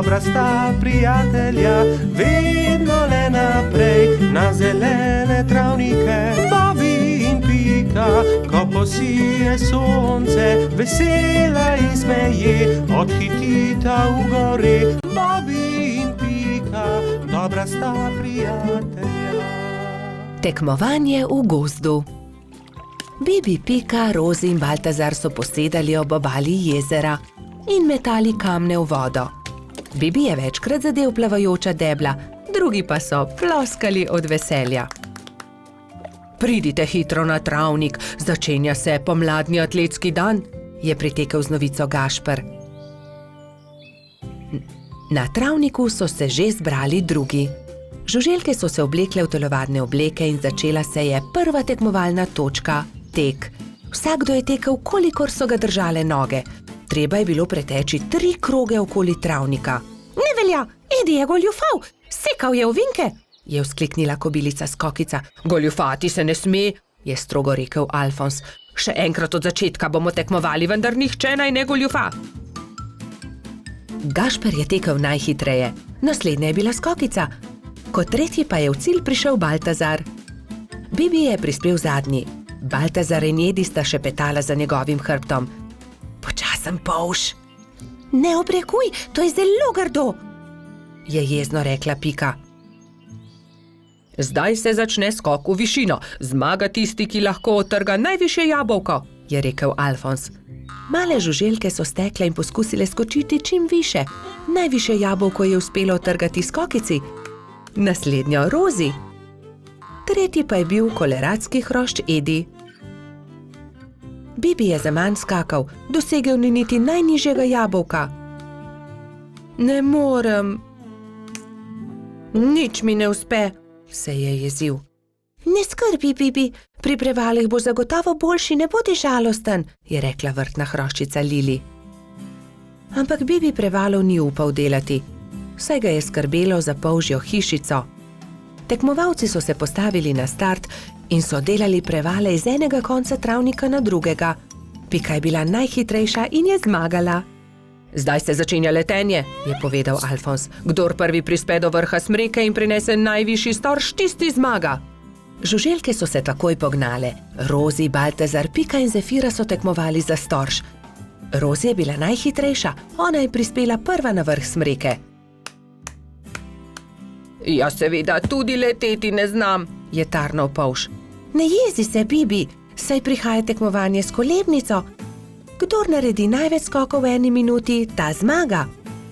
dobra sta prijatelja, vedno le naprej na zelene travnike. Bobby in Pika, ko posije sonce, vesela in smeje, odhitita v gori. Bobby in Pika, dobra sta prijatelja. Tekmovanje v gozdu. Bibi, Pika, Rozi in Baltazar so posedali ob obali jezera in metali kamne v vodo. Bibi je večkrat zadel plavajoča debla, drugi pa so ploskali od veselja. Pridite hitro na travnik, začenja se pomladni atletski dan, je pritekel z novico Gašper. Na travniku so se že zbrali drugi. Žuželke so se oblekle v telovadne obleke in začela se je prva tekmovalna točka, tek. Vsakdo je tekel, kolikor so ga držale noge. Treba je bilo preteči 3 kroge okoli travnika. Ne velja, Edi je goljufal, sekal je ovinke, je vzkliknila kobilica Skokica. Goljufati se ne sme, je strogo rekel Alfons. Še enkrat od začetka bomo tekmovali, vendar nihče naj ne goljufa. Gašper je tekel najhitreje, naslednja je bila Skokica. Kot tretji pa je v cilj prišel Baltazar. Bibi je prispel zadnji. Baltazar in Edi sta šepetala za njegovim hrbtom. Počasen polž. Ne obrekuj, to je zelo grdo, je jezno rekla Pika. Zdaj se začne skok v višino. Zmaga tisti, ki lahko odtrga najvišje jabolko, je rekel Alfons. Male žuželke so stekle in poskusile skočiti čim više. Najvišje jabolko je uspelo odtrgati Skokici, naslednjo Rozi. Tretji pa je bil koleradski hrošč Edi. Bibi je zaman skakal, dosegel ni niti najnižjega jabolka. Ne morem. Nič mi ne uspe, se je jezil. Ne skrbi, Bibi, pri prevalih boš zagotovo boljši, ne bodi žalosten, je rekla vrtna hroščica Lili. Ampak Bibi prevalov ni upal delati, saj ga je skrbelo za polžjo hišico. Tekmovalci so se postavili na start in so delali prevale iz enega konca travnika na drugega. Pika je bila najhitrejša in je zmagala. Zdaj se začenja letenje, je povedal Alfons. Kdor prvi prispe do vrha smreke in prinese najvišji storž, tisti zmaga. Žuželke so se takoj pognale. Rozi, Baltazar, Pika in Zefira so tekmovali za storž. Rozi je bila najhitrejša, ona je prispela prva na vrh smreke. Jaz seveda tudi leteti ne znam, je tarnal polž. Ne jezi se, Bibi, saj prihaja tekmovanje s kolebnico. Kdor naredi največ skokov v 1 minuti, ta zmaga.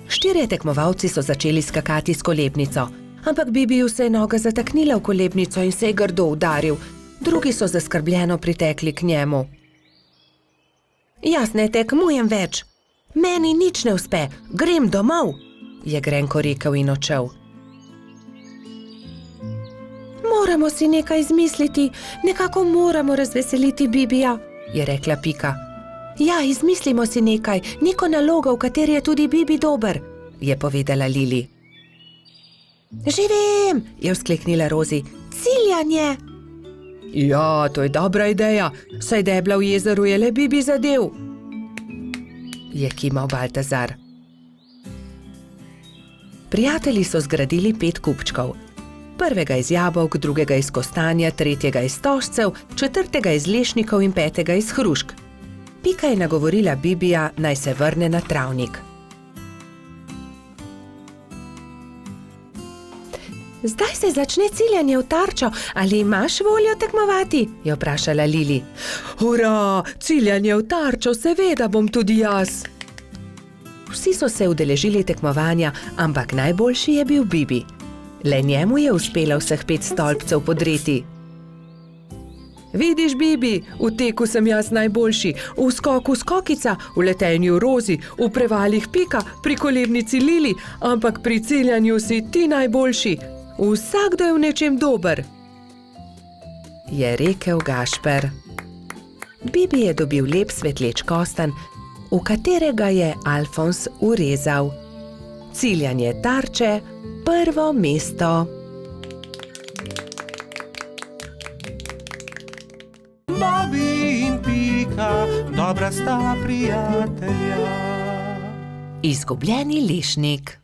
4 tekmovalci so začeli skakati s kolebnico, ampak Bibiju se je noga zataknila v kolebnico in se je grdo udaril. Drugi so zaskrbljeno pritekli k njemu. Jaz ne tekmujem več. Meni nič ne uspe, grem domov, je grenko rekel in odšel. Moramo si nekaj izmisliti, nekako moramo razveseliti Bibija, je rekla Pika. Ja, izmislimo si nekaj, neko nalogo, v kateri je tudi Bibi dober, je povedala Lili. Že vem, je vzkliknila Rozi, ciljanje. Ja, to je dobra ideja, saj debla v jezeru je le Bibi zadel, je kimal Baltazar. Prijatelji so zgradili 5 kupčkov. Prvega iz jabolk, drugega iz kostanja, tretjega iz stožcev, 4. iz lešnikov in 5. iz hrušk. Pika je nagovorila Bibija, naj se vrne na travnik. Zdaj se začne ciljanje v tarčo, ali imaš voljo tekmovati, je vprašala Lili. Hurra, ciljanje v tarčo, seveda bom tudi jaz. Vsi so se udeležili tekmovanja, ampak najboljši je bil Bibi. Le njemu je uspelo vseh 5 stolpcev podreti. Vidiš, Bibi, v teku sem jaz najboljši, v skoku Skokica, v letenju Rozi, v prevalih Pika, pri kolebnici Lili, ampak pri ciljanju si ti najboljši. Vsakdo je v nečem dober, je rekel Gašper. Bibi je dobil lep svetleč kostanj, v katerega je Alfons urezal. Ciljanje tarče, prvo mesto. Bobby in Pika, dobra sta prijatelja. Izgubljeni lešnik.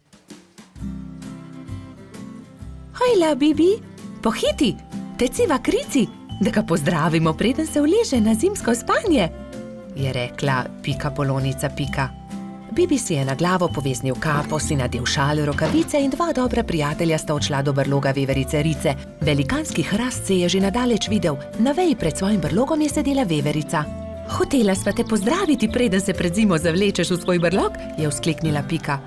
Hojla, Bibi, pohiti, teciva k Rici, da ga pozdravimo, preden se uleže na zimsko spanje, je rekla Pika Polonica Pika. Bibi si je na glavo poveznil kapo, si nadel šal, rokavice in dva dobra prijatelja sta odšla do brloga veverice Rice. Velikanski hrast se je že nadaleč videl, na veji pred svojim brlogom je sedela veverica. Hotela sva te pozdraviti, preden se pred zimo zavlečeš v svoj brlog, je vzkliknila Pika.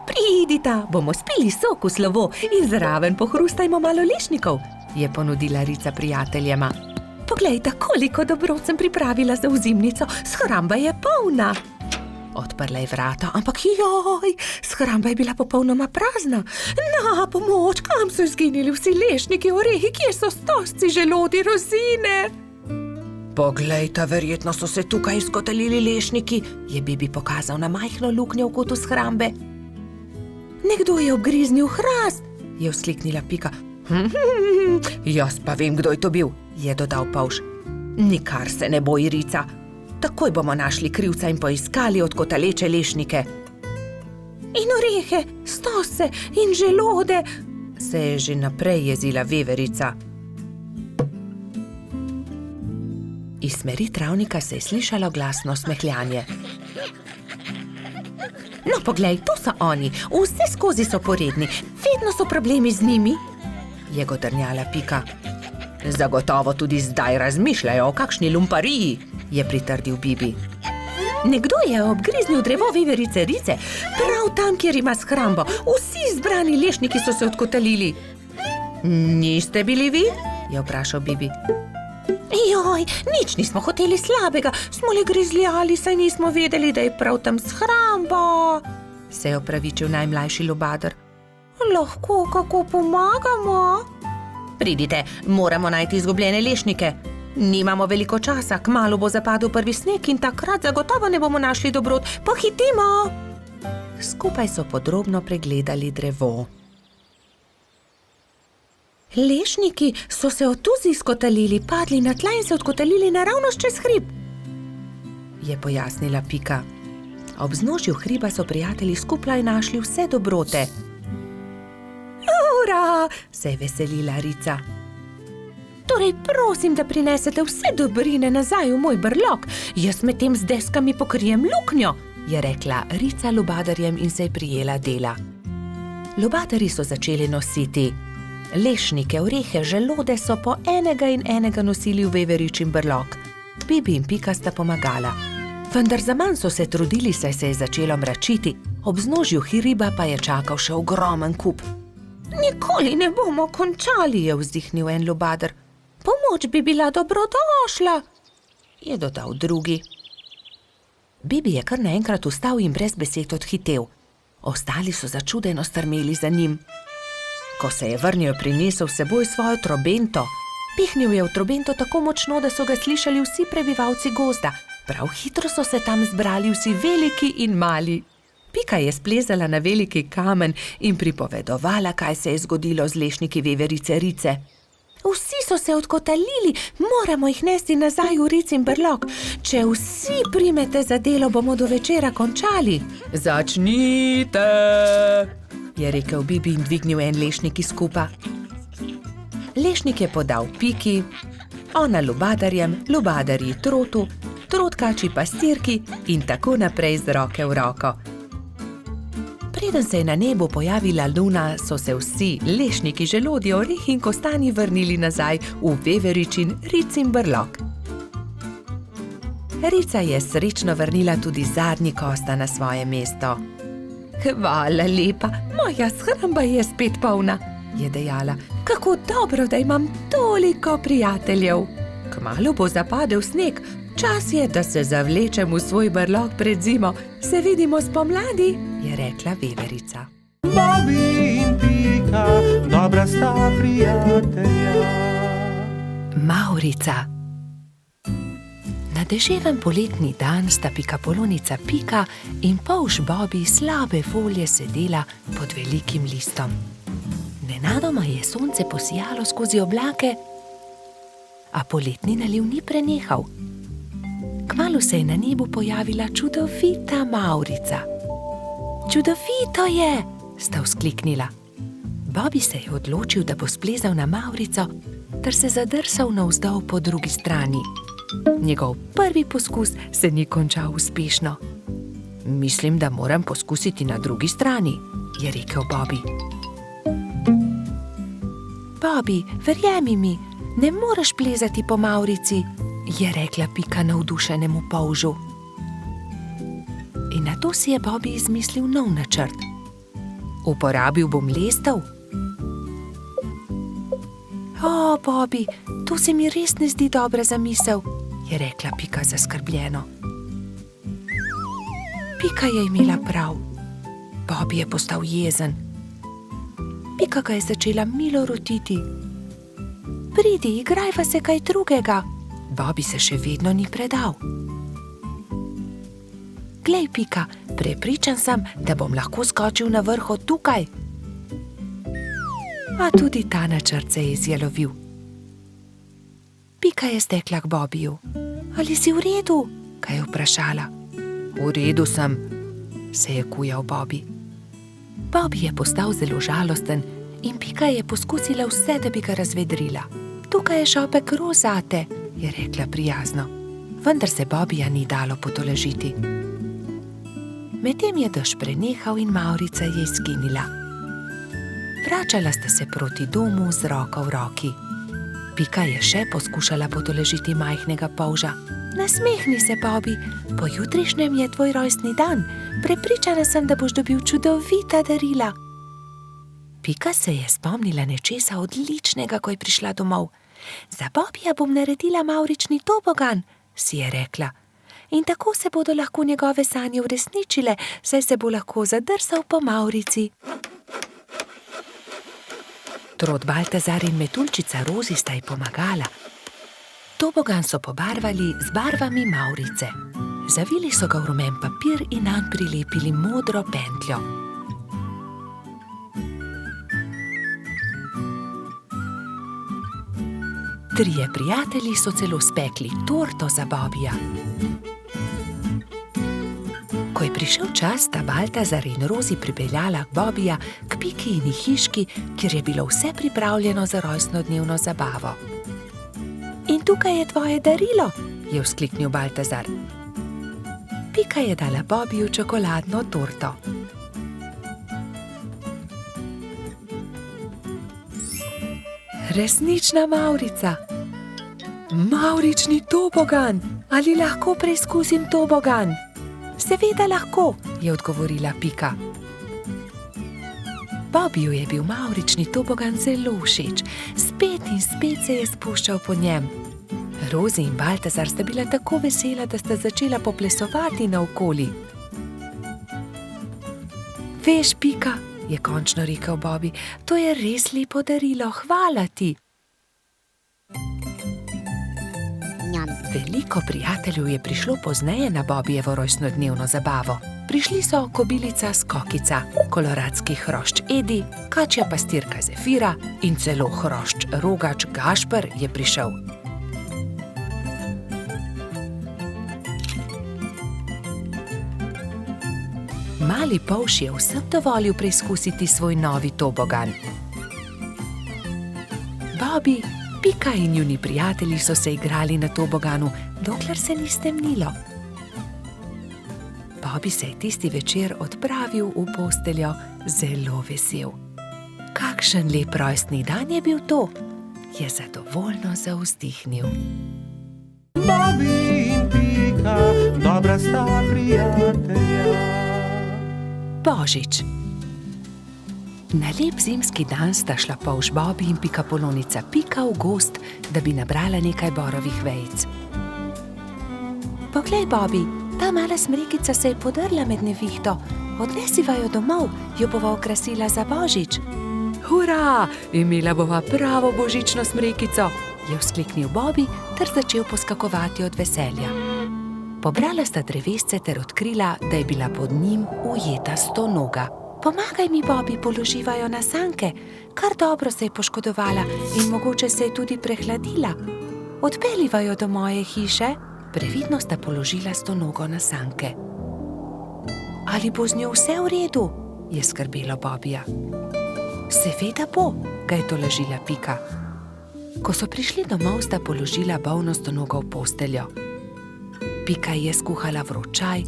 Pridita, bomo spili sok v slovo in zraven pohrustajmo malo lešnikov, je ponudila Rica prijateljema. Poglejta, koliko dobrot sem pripravila za ozimnico, shramba je polna. Odprla je vrata, ampak joj, shramba je bila popolnoma prazna. Na pomoč, kam so izginili vsi lešniki, orehi, kje so stožci, želodi, rozine? Poglejta, verjetno so se tukaj izkotalili lešniki, je Bibi pokazal na majhno luknjo v kotu shrambe. Nekdo je obgriznil hrast, je vzkliknila Pika. Jaz pa vem, kdo je to bil, je dodal Pavš. Nikar se ne boj, Rica. Takoj bomo našli krivca in poiskali odkotaleče lešnike. In orehe, stose in želode, se je že naprej jezila veverica. Iz smeri travnika se je slišalo glasno smehljanje. No, poglej, to so oni, vse skozi so poredni, vedno so problemi z njimi, je godrnjala Pika. Zagotovo tudi zdaj razmišljajo o kakšni lumpariji, je pritrdil Bibi. Nekdo je obgriznil drevo veverice Rice, prav tam, kjer ima shrambo. Vsi zbrani lešniki so se odkotalili. Niste bili vi? Je vprašal Bibi. Joj, nič nismo hoteli slabega, smo le grizljali, saj nismo vedeli, da je prav tam shramba, se je opravičil najmlajši lubadar. Lahko kako pomagamo? Pridite, moramo najti izgubljene lešnike. Nimamo veliko časa, kmalu bo zapadel prvi sneg in takrat zagotovo ne bomo našli dobrot. Pohitimo! Skupaj so podrobno pregledali drevo. Lešniki so se od tuzi izkotalili, padli na tla in se odkotalili naravnost čez hrib, je pojasnila Pika. Ob vznožju hriba so prijatelji skupaj našli vse dobrote. Ura, se je veselila Rica. Torej prosim, da prinesete vse dobrine nazaj v moj brlog, jaz med tem z deskami pokrijem luknjo, je rekla Rica lubadarjem in se je prijela dela. Lubadarji so začeli nositi lešnike, orehe, želode so po enega in enega nosili v veveričin brlog. Bibi in Pika sta pomagala. Vendar zaman so se trudili, saj se je začelo mračiti, ob vznožju hriba pa je čakal še ogromen kup. Nikoli ne bomo končali, je vzdihnil en lubadar. Pomoč bi bila dobrodošla, je dodal drugi. Bibi je kar naenkrat vstal in brez besed odhitel. Ostali so začudeno strmeli za njim. Ko se je vrnil, je prinesel s seboj svojo trobento. Pihnil je v trobento tako močno, da so ga slišali vsi prebivalci gozda. Prav hitro so se tam zbrali vsi veliki in mali. Pika je splezala na veliki kamen in pripovedovala, kaj se je zgodilo z lešniki veverice Rice. Vsi so se odkotalili, moramo jih nesti nazaj v Ricin brlog. Če vsi primete za delo, bomo do večera končali. Začnite, je rekel Bibi in dvignil en lešnik iz kupa. Lešnik je podal Piki, ona lubadarjem, lubadarji trotu, trotkači pastirki in tako naprej z roke v roko. Preden se je na nebu pojavila luna, so se vsi lešniki, želodji, orehi in kostanji vrnili nazaj v veveričin Ricin brlog. Rica je srečno vrnila tudi zadnji kosta na svoje mesto. Hvala lepa, moja shramba je spet polna, je dejala. Kako dobro, da imam toliko prijateljev. Kmalu bo zapadel sneg, čas je, da se zavlečem v svoj brlog pred zimo. Se vidimo spomladi, je rekla veverica. Bobby in Pika, dobra sta prijatelja. Mavrica. Na deževen poletni dan sta Pika Polonica Pika in polž Bobby slabe volje sedela pod velikim listom. Nenadoma je sonce posijalo skozi oblake, a poletni naliv ni prenehal. Kmalu se je na nebu pojavila čudovita Mavrica. Čudovito je, sta vzkliknila. Bobby se je odločil, da bo splezal na mavrico ter se zadrsal navzdol po drugi strani. Njegov prvi poskus se ni končal uspešno. Mislim, da moram poskusiti na drugi strani, je rekel Bobby. Bobby, verjemi mi, ne moreš plezati po mavrici, je rekla Pika navdušenemu polžu. In nato si je Bobby izmislil nov načrt. Uporabil bom lestev. O, Bobby, to se mi res ne zdi dobra zamisel, je rekla Pika zaskrbljeno. Pika je imela prav. Bobby je postal jezen. Pika ga je začela milo rotiti. Pridi, igrajva se kaj drugega. Bobby se še vedno ni predal. Glej, Pika, prepričan sem, da bom lahko skočil na vrh od tukaj. A tudi ta načrt se je izjalovil. Pika je stekla k Bobbyju. Ali si v redu? Kaj je vprašala. V redu sem, se je kujal Bobby. Bobby je postal zelo žalosten in Pika je poskusila vse, da bi ga razvedrila. Tukaj je šopek rož zate, je rekla prijazno. Vendar se Bobbyja ni dalo potolažiti. Medtem je dež prenehal in mavrica je izginila. Vračala sta se proti domu z roko v roki. Pika je še poskušala potolažiti majhnega polža. Nasmehni se, Bobby, pojutrišnjem je tvoj rojstni dan. Prepričana sem, da boš dobil čudovita darila. Pika se je spomnila nečesa odličnega, ko je prišla domov. Za Bobbyja bom naredila mavrični tobogan, si je rekla. In tako se bodo lahko njegove sanje uresničile, saj se bo lahko zadrsal po mavrici. Trod Baltazar in metuljčica Rozi sta ji pomagala. Tobogan so pobarvali z barvami mavrice. Zavili so ga v rumen papir in nanj prilepili modro pentljo. Trije prijatelji so celo spekli torto za Bobbyja. Ko je prišel čas, sta Baltazar in Rozi pripeljala Bobbyja k Pikini hiški, kjer je bilo vse pripravljeno za rojstnodnevno zabavo. In tukaj je tvoje darilo, je vzkliknil Baltazar. Pika je dala Bobbyju čokoladno torto. Resnična mavrica. Mavrični tobogan. Ali lahko preizkusim tobogan? Seveda lahko, je odgovorila Pika. Bobbyju je bil mavrični tobogan zelo všeč. Spet in spet se je spuščal po njem. Rozi in Baltazar sta bila tako vesela, da sta začela poplesovati naokoli. Veš, Pika, je končno rekel Bobby, to je res lepo darilo, hvala ti. Veliko prijateljev je prišlo pozneje na Bobbyjevo rojstnodnevno zabavo. Prišli so kobilica Skokica, koloradski hrošč Edi, kačja pastirka Zefira in celo hrošč Rogač Gašper je prišel. Mali polž je vsem dovolil preizkusiti svoj novi tobogan. Bobby, Pika in njuni prijatelji so se igrali na toboganu, dokler se ni stemnilo. Bobby se je tisti večer odpravil v posteljo zelo vesel. Kakšen lep rojstni dan je bil to, je zadovoljno zavzdihnil. Bobby in Pika, dobra sta prijatelja. Božič. Na lep zimski dan sta šla polž Bobby in pikapolonica Pika v gozd, da bi nabrala nekaj borovih vejic. Poglej, Bobby, ta mala smrekica se je podrla med nevihto. Odnesiva jo domov, jo bova okrasila za Božič. Hurra, imela bova pravo božično smrekico, je vzkliknil Bobby ter začel poskakovati od veselja. Pobrala sta drevesce ter odkrila, da je bila pod njim ujeta stonoga. Pomagaj mi, Bobby, položiva jo na sanke. Kar dobro se je poškodovala in mogoče se je tudi prehladila. Odpeljiva jo do moje hiše. Previdno sta položila stonogo na sanke. Ali bo z njo vse v redu? Je skrbelo Bobbyja. Seveda bo, ga je tolažila Pika. Ko so prišli domov, sta položila bolno stonogo v posteljo. Pika je skuhala vroč čaj,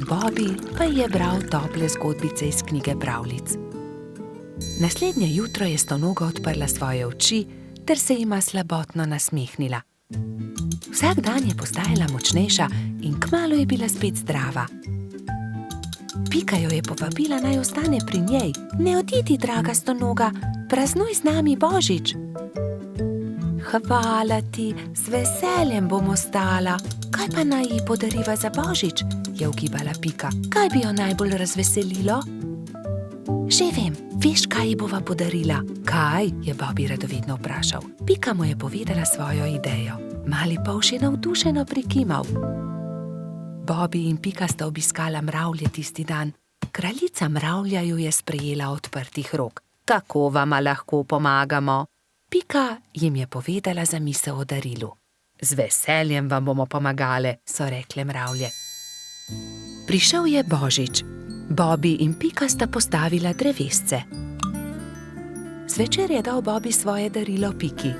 Bobby pa je bral tople zgodbice iz knjige pravljic. Naslednje jutro je stonoga odprla svoje oči ter se jima slabotno nasmehnila. Vsak dan je postajala močnejša in kmalu je bila spet zdrava. Pika jo je povabila, naj ostane pri njej. Ne odidi, draga stonoga, praznuj z nami Božič. Hvala ti, z veseljem bom ostala. Kaj pa naj ji podariva za Božič? Je ugibala Pika. Kaj bi jo najbolj razveselilo? Že vem, veš, kaj ji bova podarila? Kaj? Je Bobby radovedno vprašal. Pika mu je povedala svojo idejo. Mali polž je navdušeno prikimal. Bobby in Pika sta obiskala mravlje tisti dan. Kraljica mravlja ju je sprejela odprtih rok. Kako vama lahko pomagamo? Pika jim je povedala zamisel o darilu. Z veseljem vam bomo pomagale, so rekle mravlje. Prišel je Božič. Bobby in Pika sta postavila drevesce. Zvečer je dal Bobby svoje darilo Piki.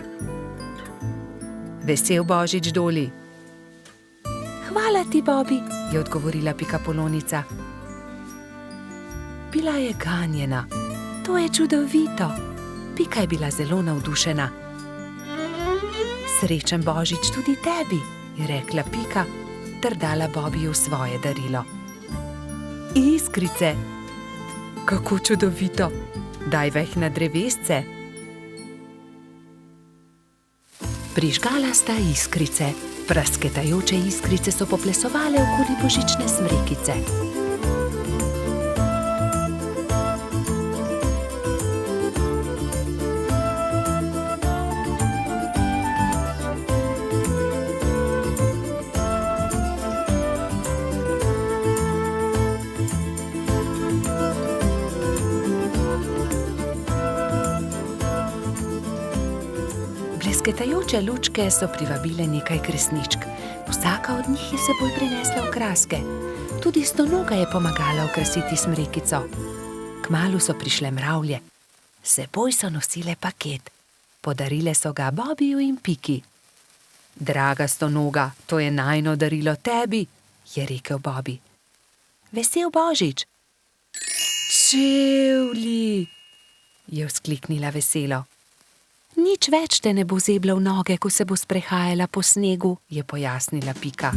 Vesel Božič, Doli. Hvala ti, Bobby, je odgovorila Pikapolonica. Bila je ganjena. To je čudovito. Pika je bila zelo navdušena. Srečen Božič tudi tebi, je rekla Pika ter dala Bobbyju svoje darilo. Iskrice. Kako čudovito. Daj veh na drevesce. Prižgala sta iskrice. Prasketajoče iskrice so poplesovale okoli božične smrekice. Blesketajoče lučke so privabile nekaj kresničk. Vsaka od njih je s seboj prinesla okraske. Tudi stonoga je pomagala okrasiti smrekico. Kmalu so prišle mravlje. S seboj so nosile paket. Podarile so ga Bobbyju in Piki. Draga stonoga, to je najino darilo tebi, je rekel Bobby. Vesel Božič. Čevlji, je vzkliknila veselo. Nič več te ne bo zeblo v noge, ko se bo sprehajala po snegu, je pojasnila Pika.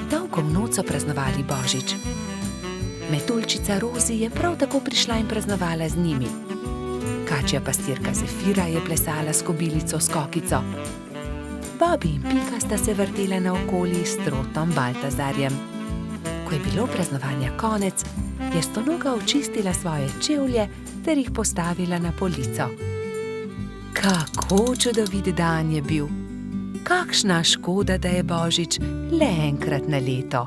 Dolgo v noč so praznovali Božič. Metuljčica Rozi je prav tako prišla in praznovala z njimi. Kačja pastirka Zefira je plesala s kobilico Skokico. Bobby in Pika sta se vrtela naokoli s trotom Baltazarjem. Ko je bilo praznovanja konec, je stonoga očistila svoje čevlje ter jih postavila na polico. Kako čudovit dan je bil! Kakšna škoda, da je Božič le enkrat na leto.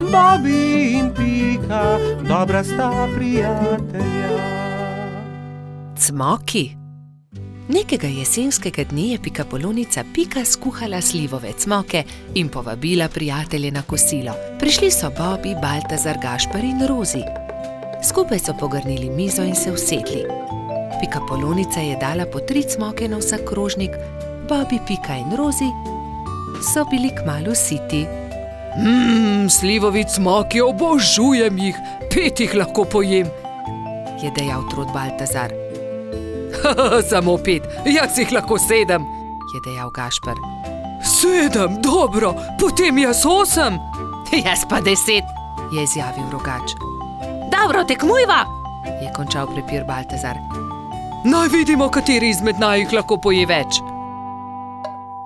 Bobby in Pika, dobra sta prijatelja. Cmoki. Nekega jesenskega dne je Pikapolonica Pika skuhala slivove cmoke in povabila prijatelje na kosilo. Prišli so Bobby, Baltazar, Gašper in Rozi. Skupaj so pogrnili mizo in se usedli. Pikapolonica je dala po 3 cmoke na vsak krožnik, Bobby, Pika in Rozi so bili kmalu siti. Slivovi cmoki, obožujem jih, 5 jih lahko pojem, je dejal trod Baltazar. Samo 5, jaz jih lahko 7, je dejal Gašper. 7, dobro, potem jaz 8. Jaz pa 10, je izjavil Rogač. Dobro, tekmujva, je končal prepir Baltazar. Naj vidimo, kateri izmed najih lahko poje več.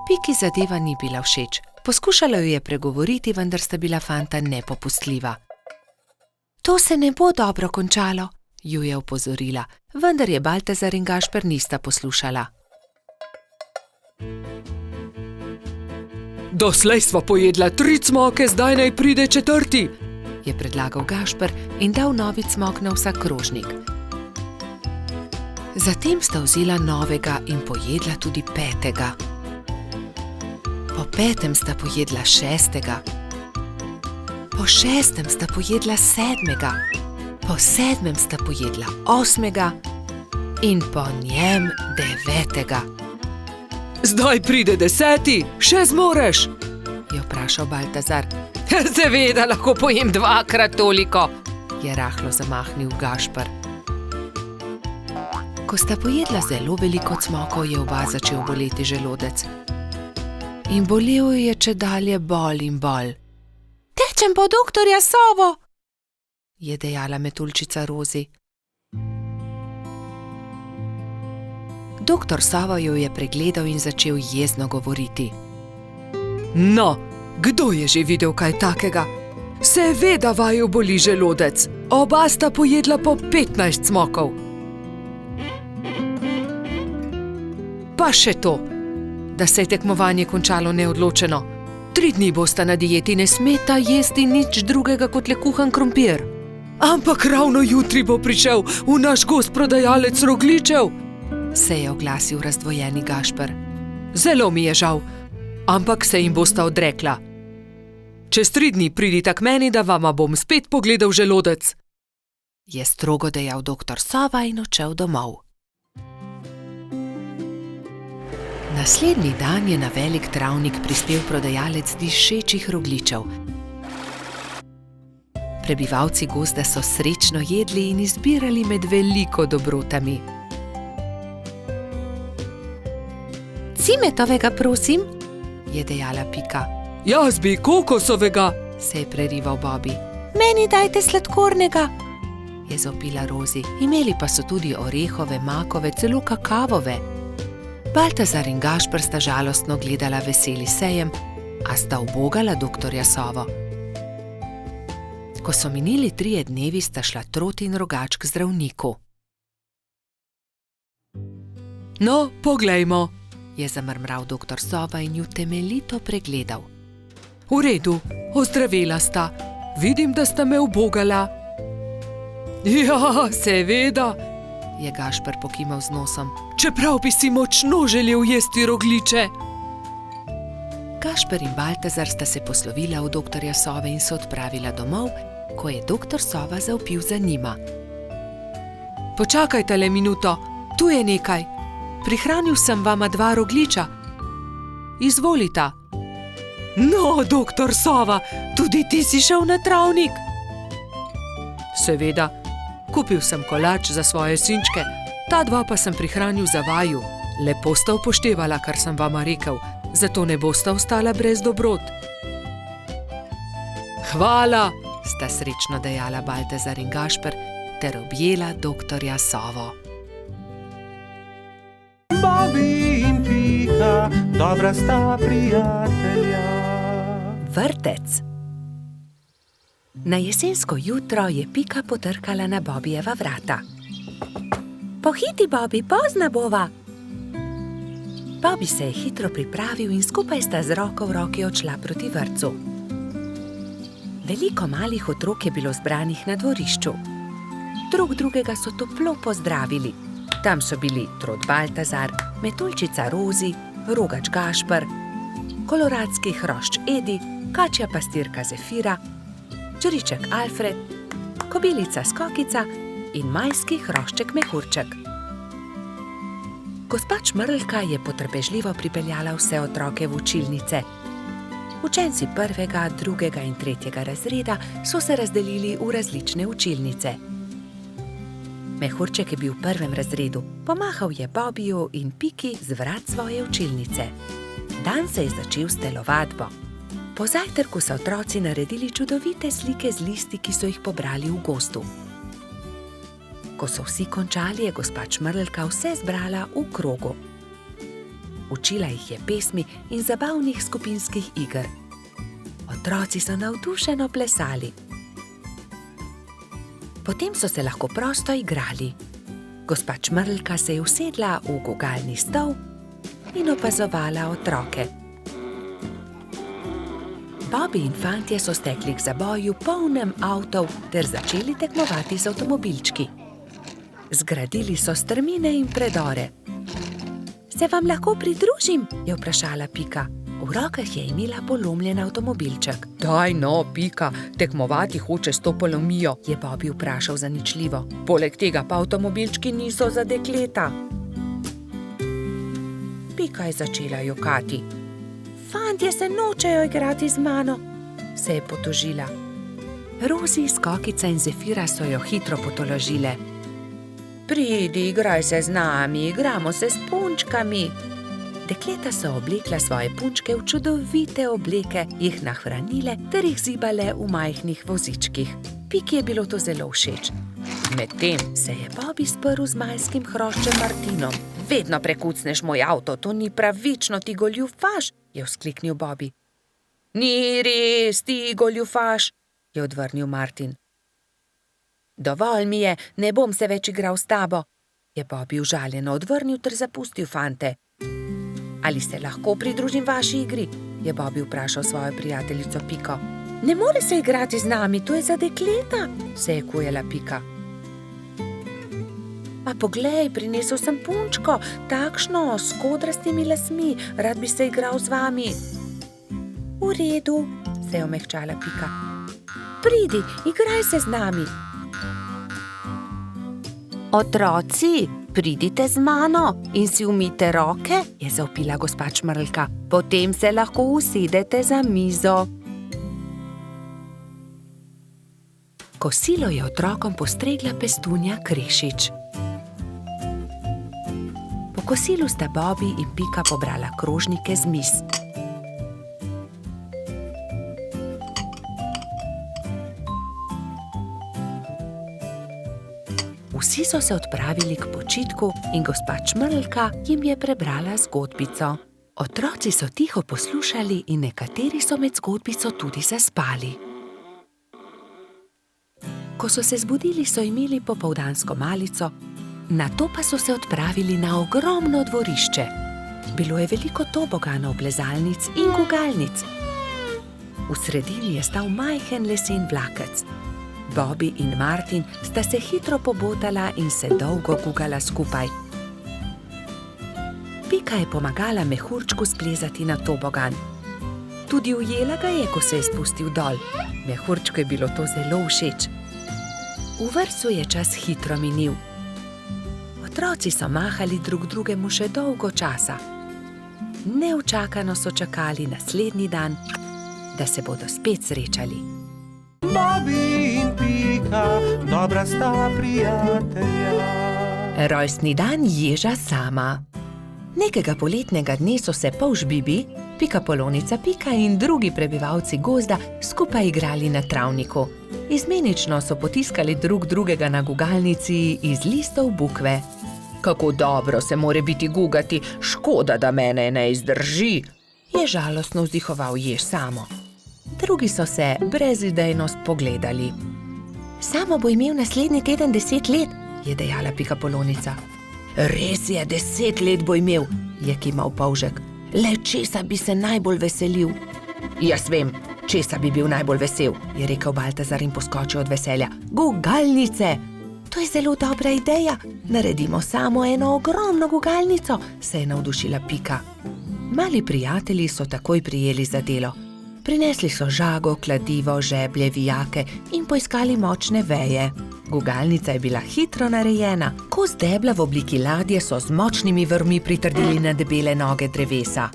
Piki zadeva ni bila všeč. Poskušala jo je pregovoriti, vendar sta bila fanta nepopustljiva. To se ne bo dobro končalo, ju je opozorila, vendar je Baltazar in Gašper nista poslušala. Doslej sva pojedla 3 cmoke, zdaj naj pride 4. je predlagal Gašper in dal novi cmok na vsak krožnik. Zatem sta vzela novega in pojedla tudi 5. Po 5. sta pojedla 6. Po 6. sta pojedla 7. Po 7. sta pojedla 8. in po njem 9. Zdaj pride 10, še zmoreš? Je vprašal Baltazar. Seveda lahko pojem 2-krat toliko, je rahlo zamahnil Gašper. Ko sta pojedla zelo veliko cmokov, je oba začel boleti želodec. In bolel je čedalje bolj in bolj. Tečem po doktorja Sovo, je dejala metuljčica Rozi. Doktor Sova jo je pregledal in začel jezno govoriti. No, kdo je že videl kaj takega? Seveda vaju boli želodec. Oba sta pojedla po 15 cmokov. Pa še to, da se je tekmovanje končalo neodločeno. 3 dni bosta na dieti, ne smeta jesti nič drugega kot le kuhan krompir. Ampak ravno jutri bo prišel v naš gozd prodajalec rogljičev, se je oglasil razdvojeni Gašper. Zelo mi je žal, ampak se jim bosta odrekla. Čez 3 dni pridita k meni, da vama bom spet pogledal želodec, je strogo dejal doktor Sova in odšel domov. Naslednji dan je na velik travnik prispel prodajalec dišečih rogljičev. Prebivalci gozda so srečno jedli in izbirali med veliko dobrotami. Cimetovega, prosim, je dejala Pika. Jaz bi kokosovega, se je prerival Bobby. Meni dajte sladkornega, je zopila Rozi. Imeli pa so tudi orehove, makove, celo kakavove. Baltazar in Gašper sta žalostno gledala veseli sejem, a sta ubogala doktorja Sovo. Ko so minili 3 dnevi, sta šla Troti in Rogač k zdravniku. No, poglejmo, je zamrmral doktor Sova in ju temeljito pregledal. V redu, ozdravela sta. Vidim, da sta me ubogala. Ja, seveda, je Gašper pokimal z nosom. Čeprav bi si močno želel jesti rogljiče. Gašper in Baltazar sta se poslovila od doktorja Sove in se odpravila domov, ko je doktor Sova zavpil za njima. Počakajte le minuto, tu je nekaj. Prihranil sem vama 2 rogljiča. Izvolita. No, doktor Sova, tudi ti si šel na travnik? Seveda, kupil sem kolač za svoje sinčke, ta 2 pa sem prihranil za vaju. Lepo sta upoštevala, kar sem vama rekel, zato ne bosta ostala brez dobrot. Hvala, sta srečno dejala Baltazar in Gašper ter objela doktorja Sovo. Bobby in Pika, dobra sta prijatelja. Vrtec. Na jesensko jutro je Pika potrkala na Bobbyjeva vrata. Pohiti, Bobby, pozna bova. Bobby se je hitro pripravil in skupaj sta z roko v roki odšla proti vrtcu. Veliko malih otrok je bilo zbranih na dvorišču. Drug drugega so toplo pozdravili. Tam so bili Trod Baltazar, metuljčica Rozi, Rogač Gašper, koloradski hrošč Edi, kačja pastirka Zefira, čriček Alfred, kobilica Skokica in majski hrošček Mehurček. Gospa Čmrlka je potrpežljivo pripeljala vse otroke v učilnice. Učenci 1., 2. in 3. razreda so se razdelili v različne učilnice. Mehurček je bil v 1. razredu, pomahal je Bobbyju in Piki z vrat svoje učilnice. Dan se je začel s telovadbo. Po zajtrku so otroci naredili čudovite slike z listi, ki so jih pobrali v gozdu. Ko so vsi končali, je gospa Čmrlka vse zbrala v krogu. Učila jih je pesmi in zabavnih skupinskih iger. Otroci so navdušeno plesali. Potem so se lahko prosto igrali. Gospa Čmrlka se je usedla v gugalni stol in opazovala otroke. Bobby in fantje so stekli k zaboju polnem avtov ter začeli tekmovati z avtomobilčki. Zgradili so strmine in predore. Se vam lahko pridružim? Je vprašala Pika. V rokah je imela polomljen avtomobilček. Daj no, Pika, tekmovati hoče s to polomijo, Je Bobby vprašal zaničljivo. poleg tega pa avtomobilčki niso za dekleta. Pika je začela jokati. Fantje se nočejo igrati z mano, se je potožila. Rozi, Skokica in Zefira so jo hitro potolažile. Pridi, igraj se z nami, igramo se s punčkami. Dekleta so oblekla svoje punčke v čudovite obleke, jih nahranile ter jih zibale v majhnih vozičkih. Piki je bilo to zelo všeč. Medtem se je Bobby sprl z majskim hroščem Martinom. Vedno prekucneš moj avto, to ni pravično, ti goljufaš, je vzkliknil Bobby. Ni res, ti goljufaš, je odvrnil Martin. Dovolj mi je, ne bom se več igral s tabo, je Bobby užaljeno odvrnil ter zapustil fante. Ali se lahko pridružim vaši igri? Je Bobby vprašal svojo prijateljico Piko. Ne more se igrati z nami, to je za dekleta, se je kujala Pika. A poglej, prinesel sem punčko, takšno, s kodrastimi lasmi, rad bi se igral z vami. V redu, se je omehčala Pika. Pridi, igraj se z nami. Otroci, pridite z mano in si umijte roke, je zavpila gospa Čmrlka. Potem se lahko usedete za mizo. Kosilo je otrokom postregla pestunja Krešič. Po kosilu sta Bobby in Pika pobrala krožnike z miz. Vsi so se odpravili k počitku in gospa Čmrlka jim je prebrala zgodbico. Otroci so tiho poslušali in nekateri so med zgodbico tudi zaspali. Ko so se zbudili, so imeli popoldansko malico, nato pa so se odpravili na ogromno dvorišče. Bilo je veliko toboganov, plezalnic in gugalnic. V sredini je stal majhen lesen vlakec. Bobby in Martin sta se hitro pobotala in se dolgo gugala skupaj. Pika je pomagala mehurčku splezati na tobogan. Tudi ujela ga je, ko se je spustil dol. Mehurčku je bilo to zelo všeč. V vrtcu je čas hitro minil. Otroci so mahali drug drugemu še dolgo časa. Neučakano so čakali naslednji dan, da se bodo spet srečali. Bobby in Pika, dobra sta prijatelja. Rojstni dan ježa Sama. Nekega poletnega dne so se polž Bibi, Pikapolonica Pika in drugi prebivalci gozda skupaj igrali na travniku. Izmenično so potiskali drug drugega na gugalnici iz listov bukve. Kako dobro se more biti gugati, škoda, da mene ne izdrži, je žalostno vzdihoval jež Samo. Drugi so se brezidejno spogledali. Samo bo imel naslednji teden 10 let, je dejala Pikapolonica. Res je, 10 let bo imel, je kimal polžek. Le česa bi se najbolj veselil? Jaz vem, česa bi bil najbolj vesel, je rekel Baltazar in poskočil od veselja. Gugalnice! To je zelo dobra ideja. Naredimo samo eno ogromno gugalnico, se je navdušila Pika. Mali prijatelji so takoj prijeli za delo. Prinesli so žago, kladivo, žeblje, vijake in poiskali močne veje. Gugalnica je bila hitro narejena. Kos debla v obliki ladje so z močnimi vrvmi pritrdili na debele noge drevesa.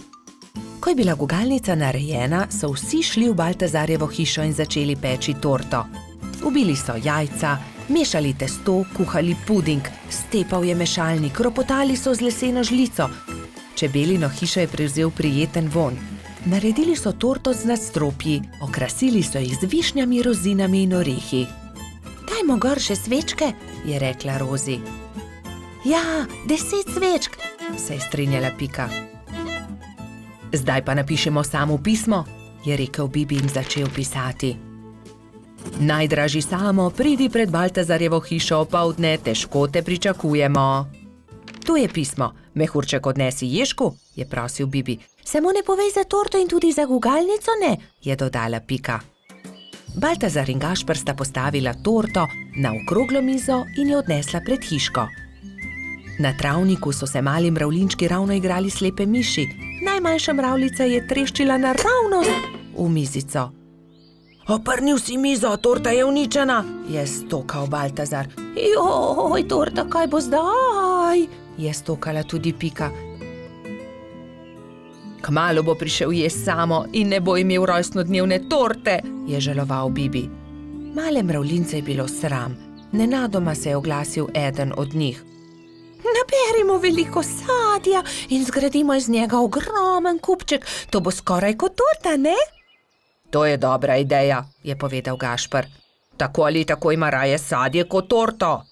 Ko je bila gugalnica narejena, so vsi šli v Baltazarjevo hišo in začeli peči torto. Ubili so jajca, mešali testo, kuhali puding, stepal je mešalnik, ropotali so z leseno žlico. Čebelino hišo je prevzel prijeten vonj. Naredili so torto z nadstropji, okrasili so jih z višnjami, rozinami in orehi. Dajmo gor še svečke, je rekla Rozi. Ja, 10 svečk, se je strinjala Pika. Zdaj pa napišemo samo pismo, je rekel Bibi in začel pisati. Najdražji Samo, pridi pred Baltazarjevo hišo opoldne, težko te pričakujemo. Tu je pismo, mehurček odnesi ježku, je prosil Bibi. Samo ne povej za torto in tudi za gugalnico ne, je dodala Pika. Baltazar in Gašper sta postavila torto na okroglo mizo in jo odnesla pred hiško. Na travniku so se mali mravljinčki ravno igrali slepe miši. Najmanjša mravljica je treščila naravnost v mizico. Oprnil si mizo, torta je uničena, je stokal Baltazar. Joj, torta, kaj bo zdaj? Je stokala tudi Pika. Kmalu bo prišel jesti samo in ne bo imel rojstnodnevne torte, je žaloval Bibi. Male mravljince je bilo sram. Nenadoma se je oglasil eden od njih. Naberimo veliko sadja in zgradimo iz njega ogromen kupček. To bo skoraj kot torta, ne? To je dobra ideja, je povedal Gašper. Tako ali tako ima raje sadje kot torto.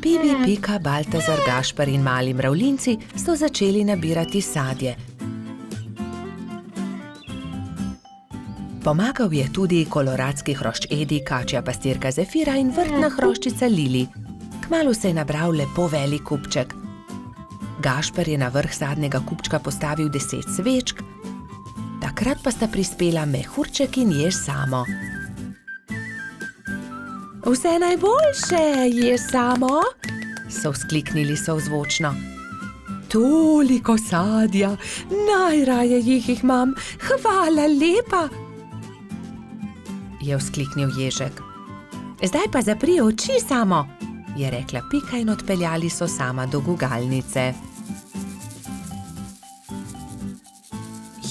Bibi, Pika, Baltazar, Gašper in mali mravljinci so začeli nabirati sadje. Pomagal je tudi koloradski hrošč Edi, kačja pastirka Zefira in vrtna hroščica Lili. Kmalu se je nabral lepo velik kupček. Gašper je na vrh sadnega kupčka postavil 10 svečk, takrat pa sta prispela Mehurček in Jež Samo. Vse najboljše, Jež Samo, so vzkliknili sozvočno. Toliko sadja, najraje jih imam, hvala lepa, je vzkliknil Ježek. Zdaj pa zapri oči, Samo, je rekla Pika in odpeljali so Sama do gugalnice.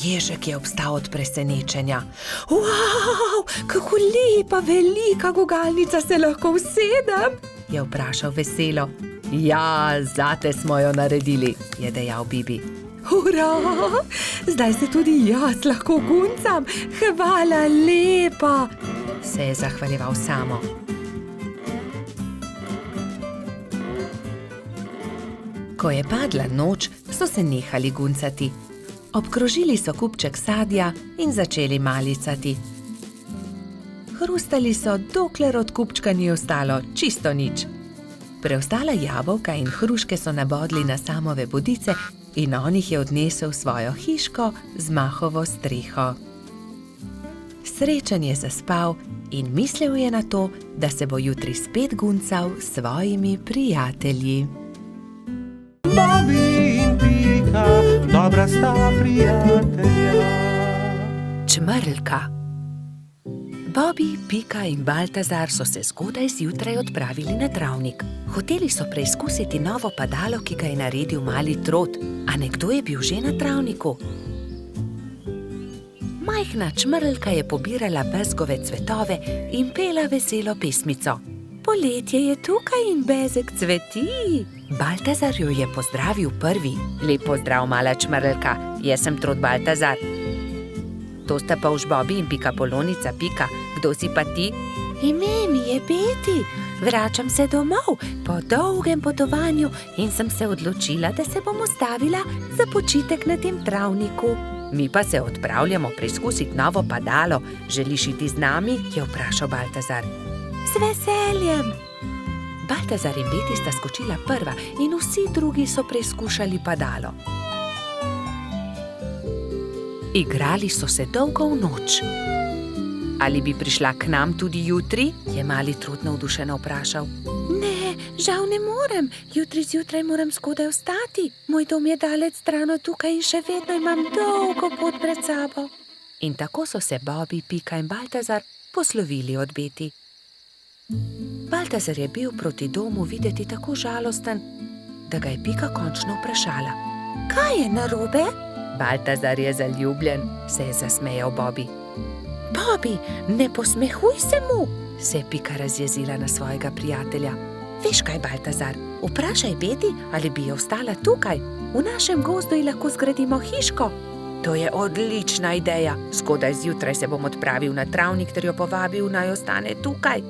Ježek je obstal od presenečenja. Wow, kako lepa, velika gugalnica, se lahko usedem? Je vprašal veselo. Ja, zate smo jo naredili, je dejal Bibi. Hurra, zdaj se tudi jaz lahko guncam, hvala lepa, se je zahvaljeval Samo. Ko je padla noč, so se nehali guncati. Obkrožili so kupček sadja in začeli malicati. Hrustali so, dokler od kupčka ni ostalo čisto nič. Preostala jabolka in hruške so nabodli na Samove bodice in on jih je odnesel v svojo hiško z mahovo streho. Srečen je zaspal in mislil je na to, da se bo jutri spet guncal s svojimi prijatelji. Bobi in Pika, dobra sta prijatelja. Čmrlka. Bobi, Pika in Baltazar so se zgodaj zjutraj odpravili na travnik. Hoteli so preizkusiti novo padalo, ki ga je naredil mali Trot, a nekdo je bil že na travniku. Majhna čmrlka je pobirala bezgove cvetove in pela veselo pesmico. Poletje je tukaj in bezeg cveti. Baltazar jo je pozdravil prvi. Lep pozdrav, mala čmrlka, jaz sem Trot Baltazar. To sta pa už Bobi in Pika Polonica. Pika, kdo si pa ti? Ime mi je Beti, vračam se domov po dolgem potovanju in sem se odločila, da se bom ustavila za počitek na tem travniku. Mi pa se odpravljamo preizkusiti novo padalo. Želiš iti z nami? Je vprašal Baltazar. Z veseljem. Baltazar in Beti sta skočila prva in vsi drugi so preizkušali padalo. Igrali so se dolgo v noč. Ali bi prišla k nam tudi jutri? Je mali Trot navdušeno vprašal. Ne, žal ne morem. Jutri zjutraj moram zgodaj vstati. Moj dom je daleč stran od tukaj in še vedno imam dolgo pot pred sabo. In tako so se Bobi, Pika in Baltazar poslovili od Beti. Baltazar je bil proti domu videti tako žalosten, da ga je Pika končno vprašala. Kaj je narobe? Baltazar je zaljubljen, se je zasmejal Bobi. Bobi, ne posmehuj se mu, se je Pika razjezila na svojega prijatelja. Veš kaj, Baltazar, vprašaj Beti, ali bi ostala tukaj. V našem gozdu ji lahko zgradimo hiško. To je odlična ideja. Zgodaj zjutraj se bom odpravil na travnik ter jo povabil, naj ostane tukaj.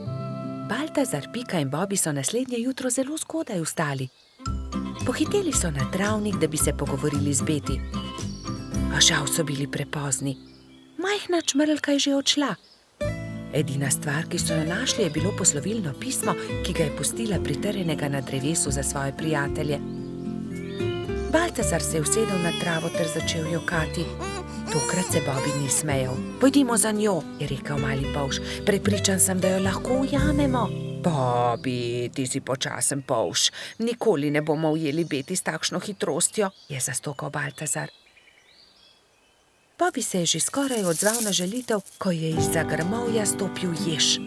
Baltazar, Pika in Bobi so naslednje jutro zelo zgodaj vstali. Pohiteli so na travnik, da bi se pogovorili z Beti. A žal so bili prepozni. Majhna čmrlka je že odšla. Edina stvar, ki so jo našli, je bilo poslovilno pismo, ki ga je pustila pritrjenega na drevesu za svoje prijatelje. Baltazar se je usedel na travo ter začel jokati. Tokrat se Bobby ni smejal. Pojdimo za njo, je rekel mali polž. Prepričan sem, da jo lahko ujamemo. Bobby, ti si počasen polž. Nikoli ne bomo ujeli Beti s takšno hitrostjo, je zastokal Baltazar. Bobby se je že skoraj odzval na želitev, ko je izza grmovja stopil jež.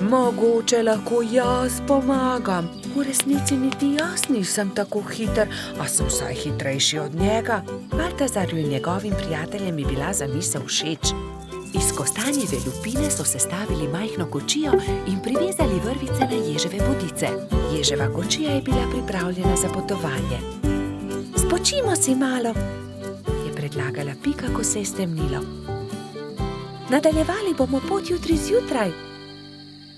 Mogoče lahko jaz pomagam. V resnici niti jaz nisem tako hiter, a sem vsaj hitrejši od njega. Baltazarju in njegovim prijateljem je bila zamisel všeč. Iz kostanjeve lupine so sestavili majhno kočijo in privezali vrvice na ježeve bodice. Ježeva kočija je bila pripravljena za potovanje. Spočimo si malo, je predlagala Pika, ko se je stemnilo. Nadaljevali bomo pot jutri zjutraj.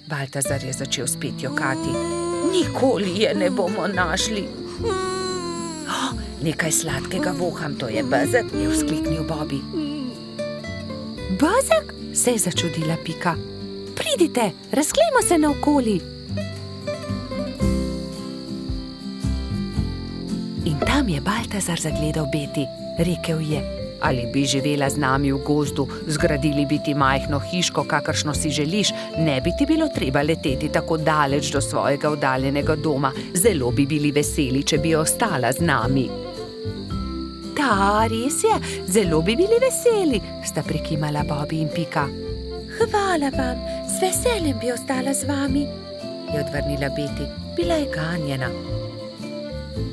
Baltazar je začel spet jokati. Nikoli je ne bomo našli. Oh, nekaj sladkega voham, to je bezeg, je vzkliknil Bobby. Bezeg? Se je začudila Pika. Pridite, razglejmo se naokoli. In tam je Baltazar zagledal Beti. Rekel je: ali bi živela z nami v gozdu, zgradili bi ti majhno hiško, kakršno si želiš, ne bi ti bilo treba leteti tako daleč do svojega oddaljenega doma. Zelo bi bili veseli, če bi ostala z nami. Da, res je, zelo bi bili veseli, sta prikimala Bobby in Pika. Hvala vam, z veseljem bi ostala z vami, je odvrnila Beti. Bila je ganjena.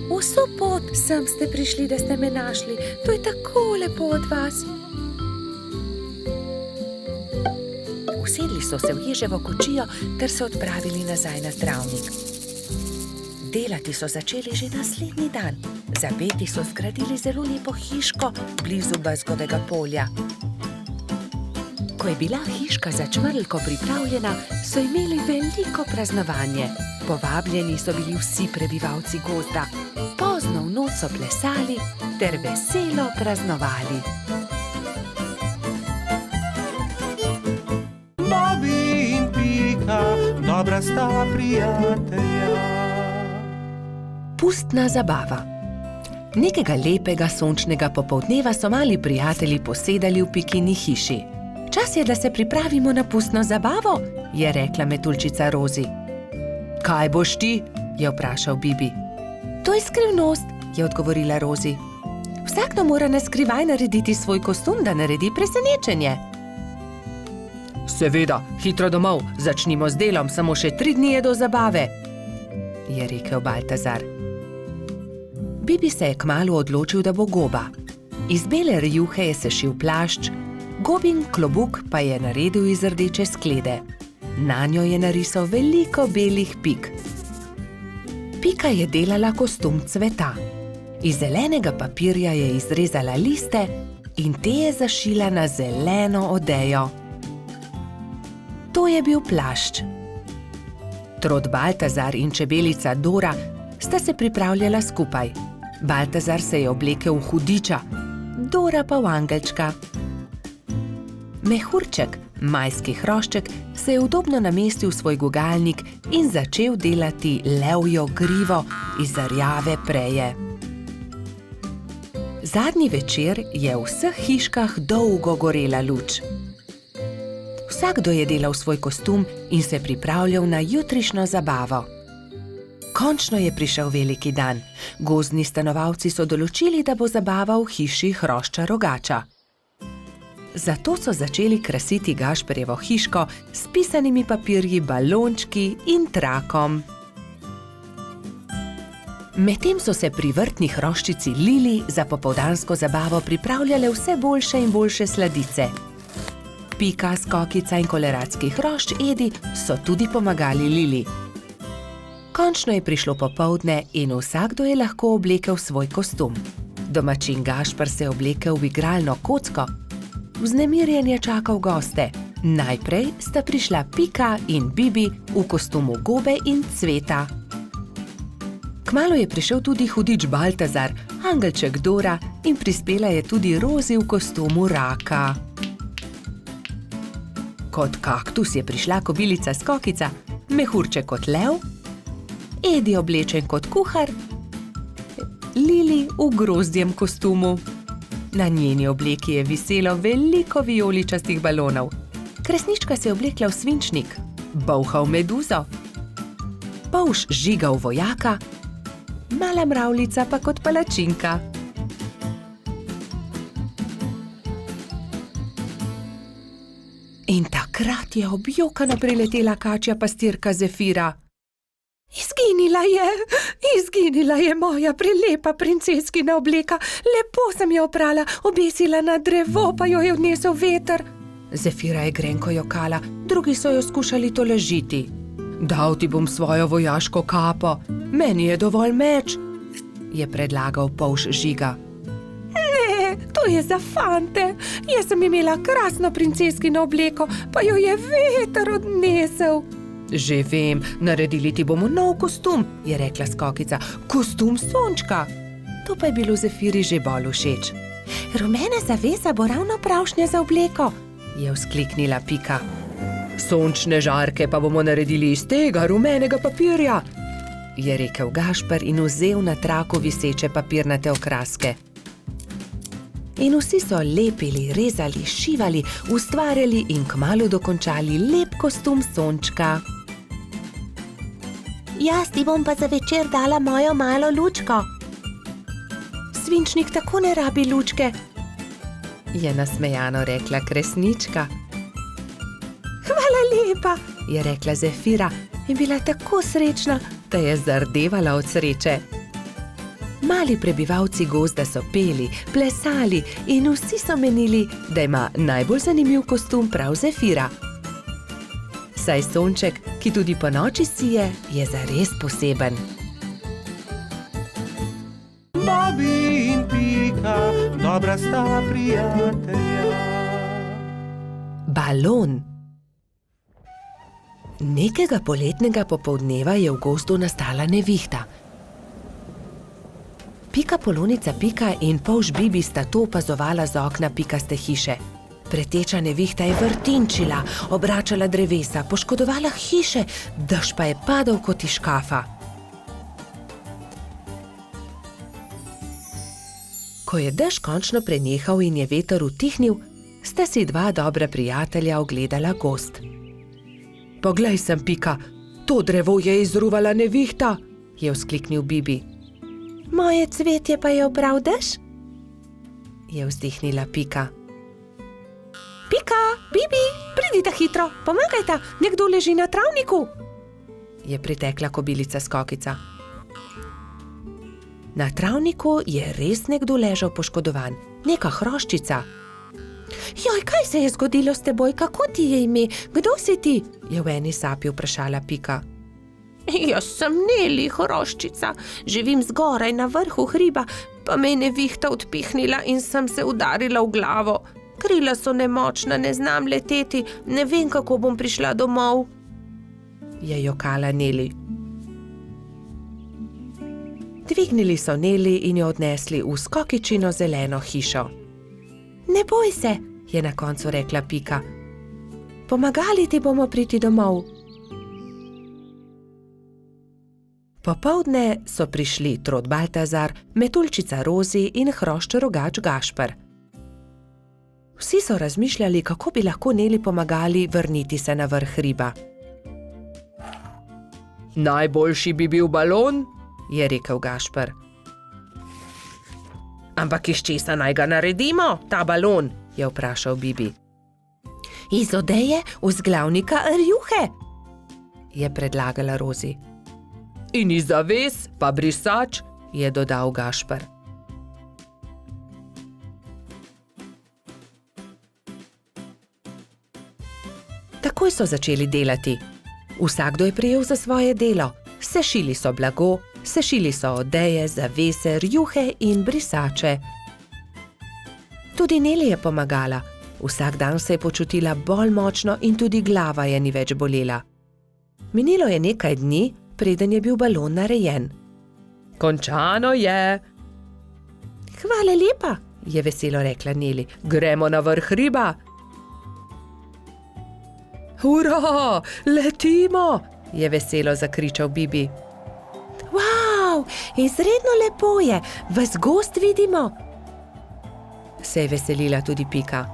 Vso pot sem ste prišli, da ste me našli. To je tako lepo od vas. Usedli so se v ježevo kočijo ter se odpravili nazaj na travnik. Delati so začeli že naslednji dan. Za Beti so zgradili zelo lepo hiško blizu bezgovega polja. Ko je bila hiška za čmrlko pripravljena, so imeli veliko praznovanje. Povabljeni so bili vsi prebivalci gozda. Pozno v noč so plesali ter veselo praznovali. Bobby in Pika, dobra sta prijatelja. Pustna zabava. Nekega lepega sončnega popoldneva so mali prijatelji posedali v Pikini hiši. Čas je, da se pripravimo na pustno zabavo, je rekla metuljčica Rozi. Kaj boš ti? Je vprašal Bibi. To je skrivnost, je odgovorila Rozi. Vsakdo mora na skrivaj narediti svoj kostum, da naredi presenečenje. Seveda, hitro domov, začnimo z delom, samo še 3 dni je do zabave, je rekel Baltazar. Bibi se je kmalu odločil, da bo goba. Iz bele rjuhe je sešil plašč, Gobin klobuk pa je naredil iz rdeče sklede. Nanjo je narisal veliko belih pik. Pika je delala kostum cveta. Iz zelenega papirja je izrezala liste in te je zašila na zeleno odejo. To je bil plašč. Trod Baltazar in čebelica Dora sta se pripravljala skupaj. Baltazar se je oblekel v hudiča, Dora pa v angelčka. Mehurček, majski hrošček, se je udobno namestil v svoj gugalnik in začel delati levjo grivo iz rjave preje. Zadnji večer je v vseh hiškah dolgo gorela luč. Vsakdo je delal svoj kostum in se pripravljal na jutrišnjo zabavo. Končno je prišel veliki dan. Gozdni stanovalci so določili, da bo zabava v hiši hrošča rogača. Zato so začeli krasiti Gašperjevo hiško s pisanimi papirji, balončki in trakom. Medtem so se pri vrtni hroščici Lili za popoldansko zabavo pripravljale vse boljše in boljše sladice. Pika, Skokica in koleratski hrošč Edi so tudi pomagali Lili. Končno je prišlo popoldne in vsakdo je lahko oblekel svoj kostum. Domačin Gašper se je oblekel v igralno kocko. Vznemirjen je čakal goste. Najprej sta prišla Pika in Bibi v kostumu gobe in cveta. Kmalu je prišel tudi hudič Baltazar, angelček Dora in prispela je tudi Rozi v kostumu raka. Kot kaktus je prišla kobilica Skokica, Mehurček kot lev, Edi oblečen kot kuhar, Lili v grozdjem kostumu. Na njeni obleki je viselo veliko vijoličastih balonov. Kresnička se je oblekla v svinčnik, bolha v meduzo, polž žiga v vojaka, mala mravljica pa kot palačinka. In takrat je objokano priletela kačja pastirka Zefira. Izginila je moja prelepa princeskina obleka. Lepo sem jo oprala, obesila na drevo, pa jo je odnesel veter. Zefira je grenko jokala, drugi so jo skušali tolažiti. Dal ti bom svojo vojaško kapo, meni je dovolj meč, je predlagal polž žiga. Ne, to je za fante. Jaz sem imela krasno princeskino obleko, pa jo je veter odnesel. Že vem, naredili ti bomo nov kostum, je rekla Skokica. Kostum sončka. To pa je bilo Zefiri že bolj všeč. Rumena zavesa bo ravno pravšnja za obleko, je vzkliknila Pika. Sončne žarke pa bomo naredili iz tega rumenega papirja, je rekel Gašper in vzel na traku viseče papirnate okraske. In vsi so lepili, rezali, šivali, ustvarjali in kmalu dokončali lep kostum sončka. Jaz ti bom pa za večer dala mojo malo lučko. Svinčnik tako ne rabi lučke, je nasmejano rekla Kresnička. Hvala lepa, je rekla Zefira in bila tako srečna, da je zardevala od sreče. Mali prebivalci gozda so peli, plesali in vsi so menili, da ima najbolj zanimiv kostum prav Zefira. Saj sonček, ki tudi po noči sije, je zares poseben. Bobby in Pika, dobra sta prijatelja. Balon. Nekega poletnega popoldneva je v gozdu nastala nevihta. Pika Polonica Pika in polž Bibi sta to opazovala z okna pikaste hiše. Preteča nevihta je vrtinčila, obračala drevesa, poškodovala hiše, dež pa je padal kot iz škafa. Ko je dež končno prenehal in je veter utihnil, sta si dva dobra prijatelja ogledala gozd. Poglej sem, Pika, to drevo je izruvala nevihta, je vzkliknil Bibi. Moje cvetje pa je obral dež? Je vzdihnila Pika. Pika, Bibi, pridite hitro, pomagajta, nekdo leži na travniku, je pritekla kobilica Skokica. Na travniku je res nekdo ležal poškodovan, neka hroščica. Joj, kaj se je zgodilo s teboj, kako ti je ime, kdo si ti? Je v eni sapi vprašala Pika. Jaz sem Neli, hroščica, živim zgoraj na vrhu hriba, pa me je nevihta odpihnila in sem se udarila v glavo. Krila so nemočna, ne znam leteti, ne vem, kako bom prišla domov, je jokala Neli. Dvignili so Neli in jo odnesli v Skokičino zeleno hišo. Ne boj se, je na koncu rekla Pika. Pomagali ti bomo priti domov. Popoldne so prišli Trod Baltazar, Metuljčica Rozi in hrošč rogač Gašper. Vsi so razmišljali, kako bi lahko Neli pomagali vrniti se na vrh hriba. Najboljši bi bil balon, je rekel Gašper. Ampak iz česa naj ga naredimo, ta balon, je vprašal Bibi. Iz odeje vzglavnika rjuhe, je predlagala Rozi. In iz zaves pa brisač, je dodal Gašper. Takoj so začeli delati. Vsakdo je prijel za svoje delo. Sešili so blago, sešili so odeje, zavese, rjuhe in brisače. Tudi Neli je pomagala. Vsak dan se je počutila bolj močno in tudi glava je ni več bolela. Minilo je nekaj dni, preden je bil balon narejen. Končano je. Hvala lepa, je veselo rekla Neli. Gremo na vrh hriba. Hurra, letimo, je veselo zakričal Bibi. Wow, Wow, izredno lepo je, ves gozd vidimo. Se je veselila tudi Pika.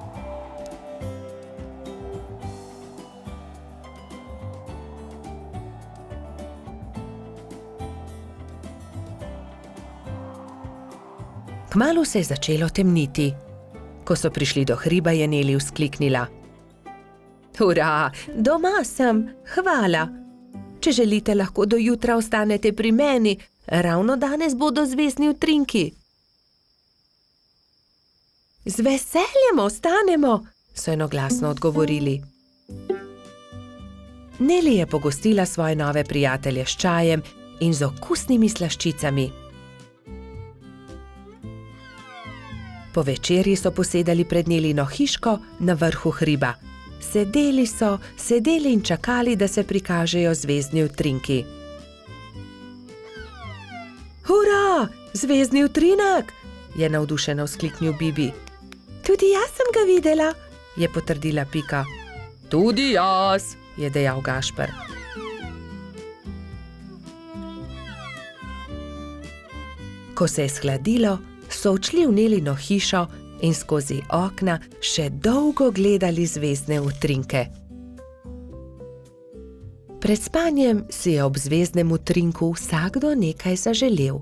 Kmalu se je začelo temniti. Ko so prišli do hriba, je Neli vzkliknila. Hurra, doma sem, hvala. Če želite, lahko do jutra ostanete pri meni, ravno danes bodo zvezdni utrinki. Z veseljem ostanemo, so enoglasno odgovorili. Neli je pogostila svoje nove prijatelje s čajem in z okusnimi slaščicami. Po večerji so posedali pred Nelino hiško na vrhu hriba. Sedeli in čakali, da se prikažejo zvezdni utrinki. Hurra, zvezdni utrinek, je navdušeno vzkliknil Bibi. Tudi jaz sem ga videla, je potrdila Pika. Tudi jaz, je dejal Gašper. Ko se je shladilo, so odšli v Nelino hišo in skozi okna še dolgo gledali zvezdne utrinke. Pred spanjem si je ob zvezdnem utrinku vsakdo nekaj zaželel.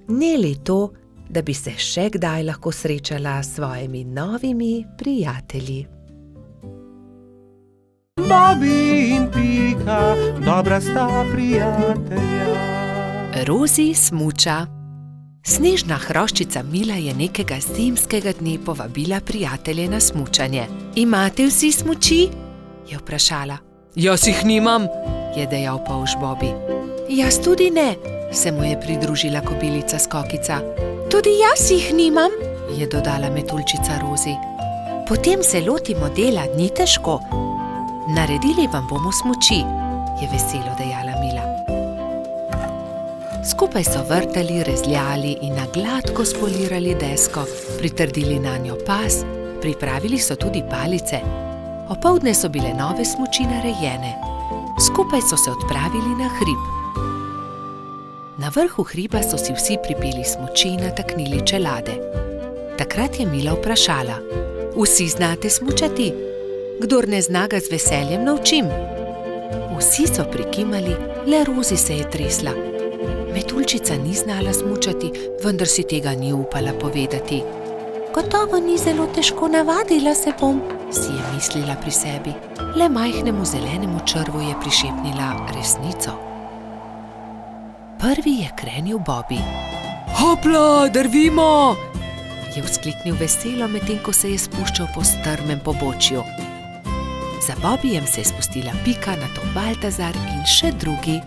Neli to, da bi se še kdaj lahko srečala s svojimi novimi prijatelji. Bobby in Pika, dobra sta prijatelja. Rozi smuča. Snežna hroščica Mila je nekega zimskega dne povabila prijatelje na smučanje. Imate vsi smuči? Je vprašala. Jaz jih nimam, je dejal polž Bobby. Jaz tudi ne, se mu je pridružila kobilica Skokica. Tudi jaz jih nimam, je dodala metuljčica Rozi. Potem se lotimo dela, ni težko. Naredili vam bomo smuči, je veselo dejala Mila. Skupaj so vrtali, rezljali in na gladko spolirali desko, pritrdili nanjo pas, pripravili so tudi palice. Opoldne so bile nove smuči narejene. Skupaj so se odpravili na hrib. Na vrhu hriba so si vsi pripeli smuči in nataknili čelade. Takrat je Mila vprašala. Vsi znate smučati? Kdor ne zna, ga z veseljem naučim. Vsi so prikimali, le Rozi se je tresla. Metuljčica ni znala smučati, vendar si tega ni upala povedati. Gotovo ni zelo težko, navadila se bom, si je mislila pri sebi. Le majhnemu zelenemu črvu je prišepnila resnico. Prvi je krenil Bobby. Hopla, drvimo! Je vzkliknil veselo, medtem ko se je spuščal po strmem pobočju. Za Bobbyjem se je spustila Pika, nato Baltazar in še drugi.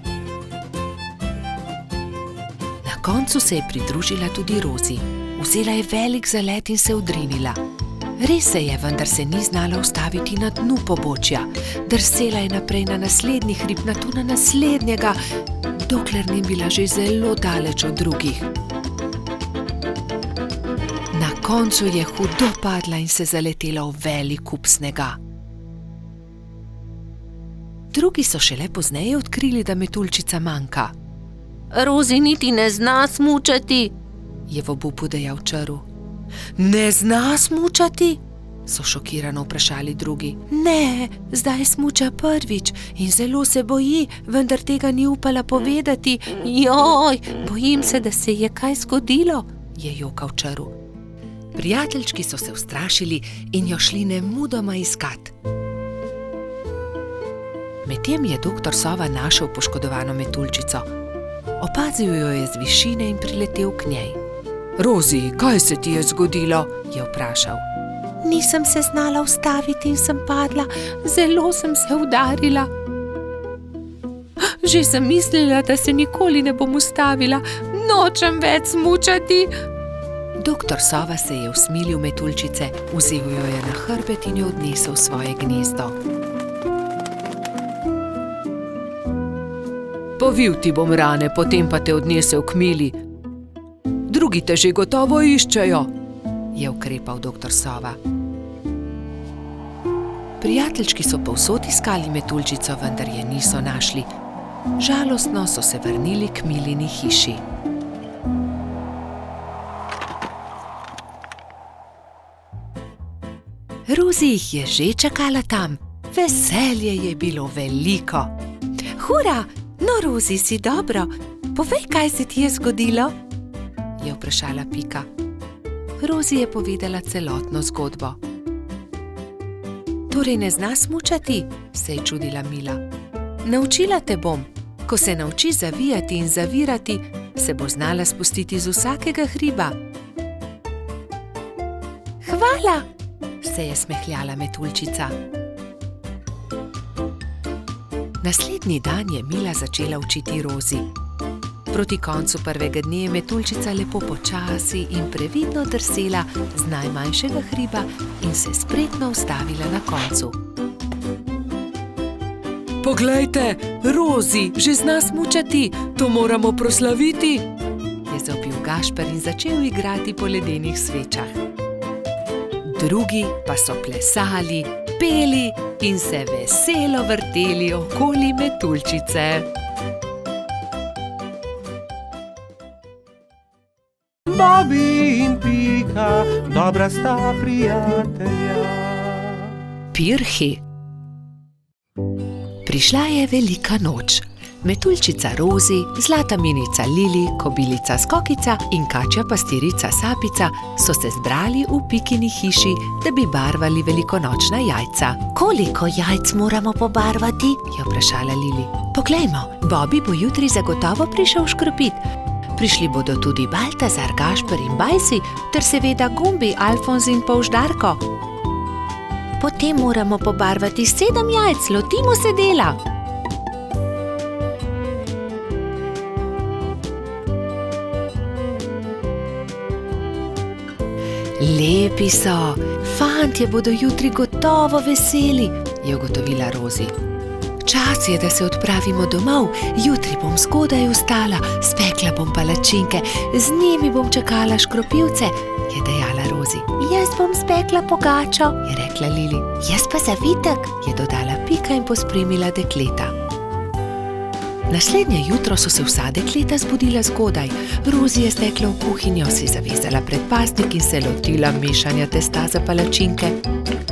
Na koncu se je pridružila tudi Rozi. Vzela je velik zalet in se odrinila. Res se je, vendar se ni znala ustaviti na dnu pobočja. Drsela je naprej na naslednji hrib, nato na naslednjega, dokler ni bila že zelo daleč od drugih. Na koncu je hudo padla in se zaletela v velik kup snega. Drugi so šele pozneje odkrili, da metuljčica manjka. Rozi niti ne zna smučati, je v obupu dejal črv. Ne zna smučati? So šokirano vprašali drugi. Ne, zdaj smuča prvič in zelo se boji, vendar tega ni upala povedati. Joj, bojim se, da se je kaj zgodilo, je jokal črv. Prijateljčki so se ustrašili in jo šli nemudoma iskat. Medtem je doktor Sova našel poškodovano metuljčico. Opazil jo je z višine in priletel k njej. Rozi, kaj se ti je zgodilo? Je vprašal. Nisem se znala ustaviti in sem padla, zelo sem se udarila. Že sem mislila, da se nikoli ne bom ustavila, nočem več smučati. Doktor Sova se je usmilil metuljčice, vzel jo je na hrbet in jo odnesel v svoje gnezdo. Povil ti bom rane, potem pa te odnesel k Mili. Drugi te že gotovo iščejo, je ukrepal doktor Sova. Prijateljčki so povsod iskali metuljčico, vendar je niso našli. Žalostno so se vrnili k Milini hiši. Rozi jih je že čakala tam. Veselje je bilo veliko. Hura, no, Rozi, si dobro. Povej, kaj se ti je zgodilo? Je vprašala Pika. Rozi je povedala celotno zgodbo. Torej ne zna smučati, se je čudila Mila. Naučila te bom. Ko se nauči zavijati in zavirati, se bo znala spustiti z vsakega hriba. Hvala. Se je smehljala Metuljčica. Naslednji dan je Mila začela učiti Rozi. Proti koncu prvega dne je Metuljčica lepo počasi in previdno drsela z najmanjšega hriba in se spretno ustavila na koncu. Poglejte, Rozi že zna smučati, to moramo proslaviti, je zavpil Gašper in začel igrati po ledenih svečah. Drugi pa so plesali, peli in se veselo vrteli okoli Metuljčice. Bobby in Pika, dobra sta prijatelja. Pirhi. Prišla je velika noč. Metuljčica Rozi, zlata minica Lili, kobilica Skokica in kačja pastirica Sapica so se zbrali v Pikini hiši, da bi barvali velikonočna jajca. Koliko jajc moramo pobarvati? Je vprašala Lili. Poglejmo, Bobby bo jutri zagotovo prišel škropit. Prišli bodo tudi Baltazar, Gašper in Bajsi, ter seveda Gumbi, Alfonz in Polždarko. Potem moramo pobarvati 7 jajc, lotimo se dela. Lepi so, fantje bodo jutri gotovo veseli, je ugotovila Rozi. Čas je, da se odpravimo domov, jutri bom zgodaj vstala, spekla bom palačinke, z njimi bom čakala škropivce, je dejala Rozi. Jaz bom spekla pogačo, je rekla Lili. Jaz pa zavitek, je dodala Pika in pospremila dekleta. Naslednje jutro so se vsa dekleta zbudila zgodaj. Rozi je stekla v kuhinjo, si zavezala predpasnik in se lotila mešanja testa za palačinke.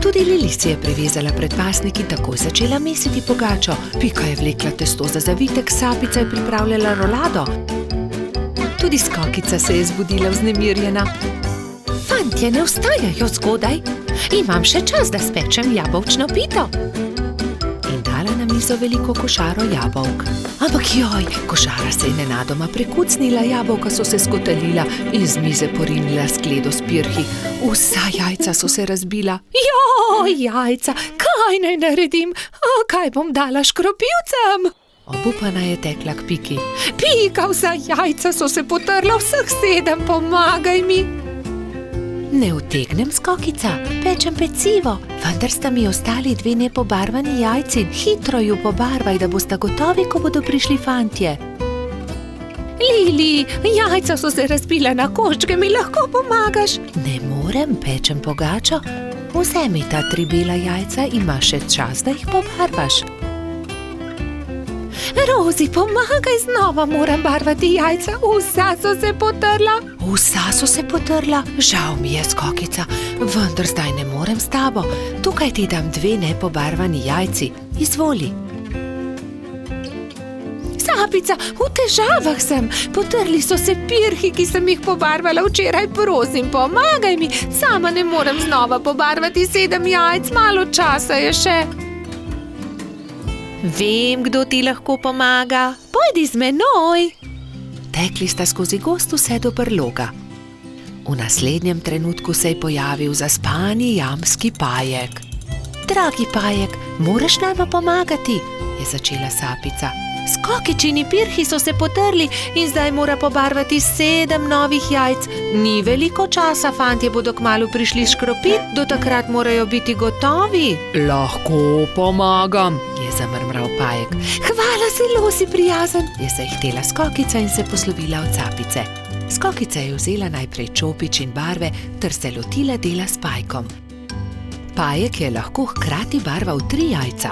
Tudi Lili si je prevezala predpasnik in takoj začela mesiti pogačo. Pika je vlekla testo za zavitek, Sapica je pripravljala rolado. Tudi Skokica se je zbudila vznemirjena. Fantje ne vstajajo zgodaj, imam še čas, da spečem jabolčno pito. In dala na mizo veliko košaro jabolk. Ampak joj, košara se je nenadoma prekucnila, jabolka so se skotalila in z mize porinila skledo s pirhi. Vsa jajca so se razbila. Joj, jajca, kaj naj naredim? Kaj bom dala škropivcem? Obupana je tekla k Piki. Pika, vsa jajca so se potrla, vseh 7, pomagaj mi. Ne utegnem, Skokica, pečem pecivo, vendar sta mi ostali 2 nepobarvani jajci. Hitro ju pobarvaj, da boste gotovi, ko bodo prišli fantje. Lili, jajca so se razbila na koščke, mi lahko pomagaš? Ne morem, pečem pogačo. Vzemi ta 3 bela jajca, imaš še čas, da jih pobarvaš. Rozi, pomagaj, znova moram barvati jajca, vsa so se potrla. Vsa so se potrla, žal mi je, Skokica, vendar zdaj ne morem s tabo. Tukaj ti dam 2 nepobarvani jajci, izvoli. Sapica, v težavah sem, potrli so se pirhi, ki sem jih pobarvala včeraj, prosim, pomagaj mi, sama ne morem znova pobarvati 7 jajc, malo časa je še. Vem, kdo ti lahko pomaga, pojdi z menoj. Tekli sta skozi gozd vse do brloga. V naslednjem trenutku se je pojavil zaspani jamski Pajek. Dragi Pajek, moraš nama pomagati, je začela Sapica. Skokičini pirhi so se potrli in zdaj mora pobarvati 7 novih jajc. Ni veliko časa, fantje bodo kmalu prišli škropit, do takrat morajo biti gotovi. Lahko pomagam, je zamrmral Pajek. Hvala, zelo si prijazen, je zahtela Skokica in se poslovila od Sapice. Skokica je vzela najprej čopič in barve ter se lotila dela s Pajkom. Pajek je lahko hkrati barval 3 jajca.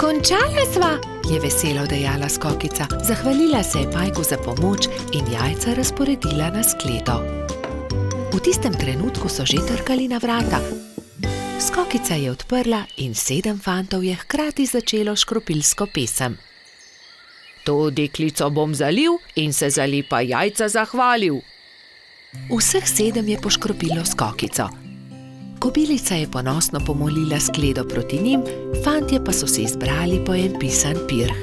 Končala sva, je veselo dejala Skokica. Zahvalila se je pajku za pomoč in jajca razporedila na skledo. V tistem trenutku so že trkali na vrata. Skokica je odprla in 7 fantov je hkrati začelo škropilsko pesem. To deklico bom zalil in se za lepa jajca zahvalil. Vseh 7 je poškropilo Skokico. Kobilica je ponosno pomolila skledo proti njim, fantje pa so se izbrali po en pisan pirh.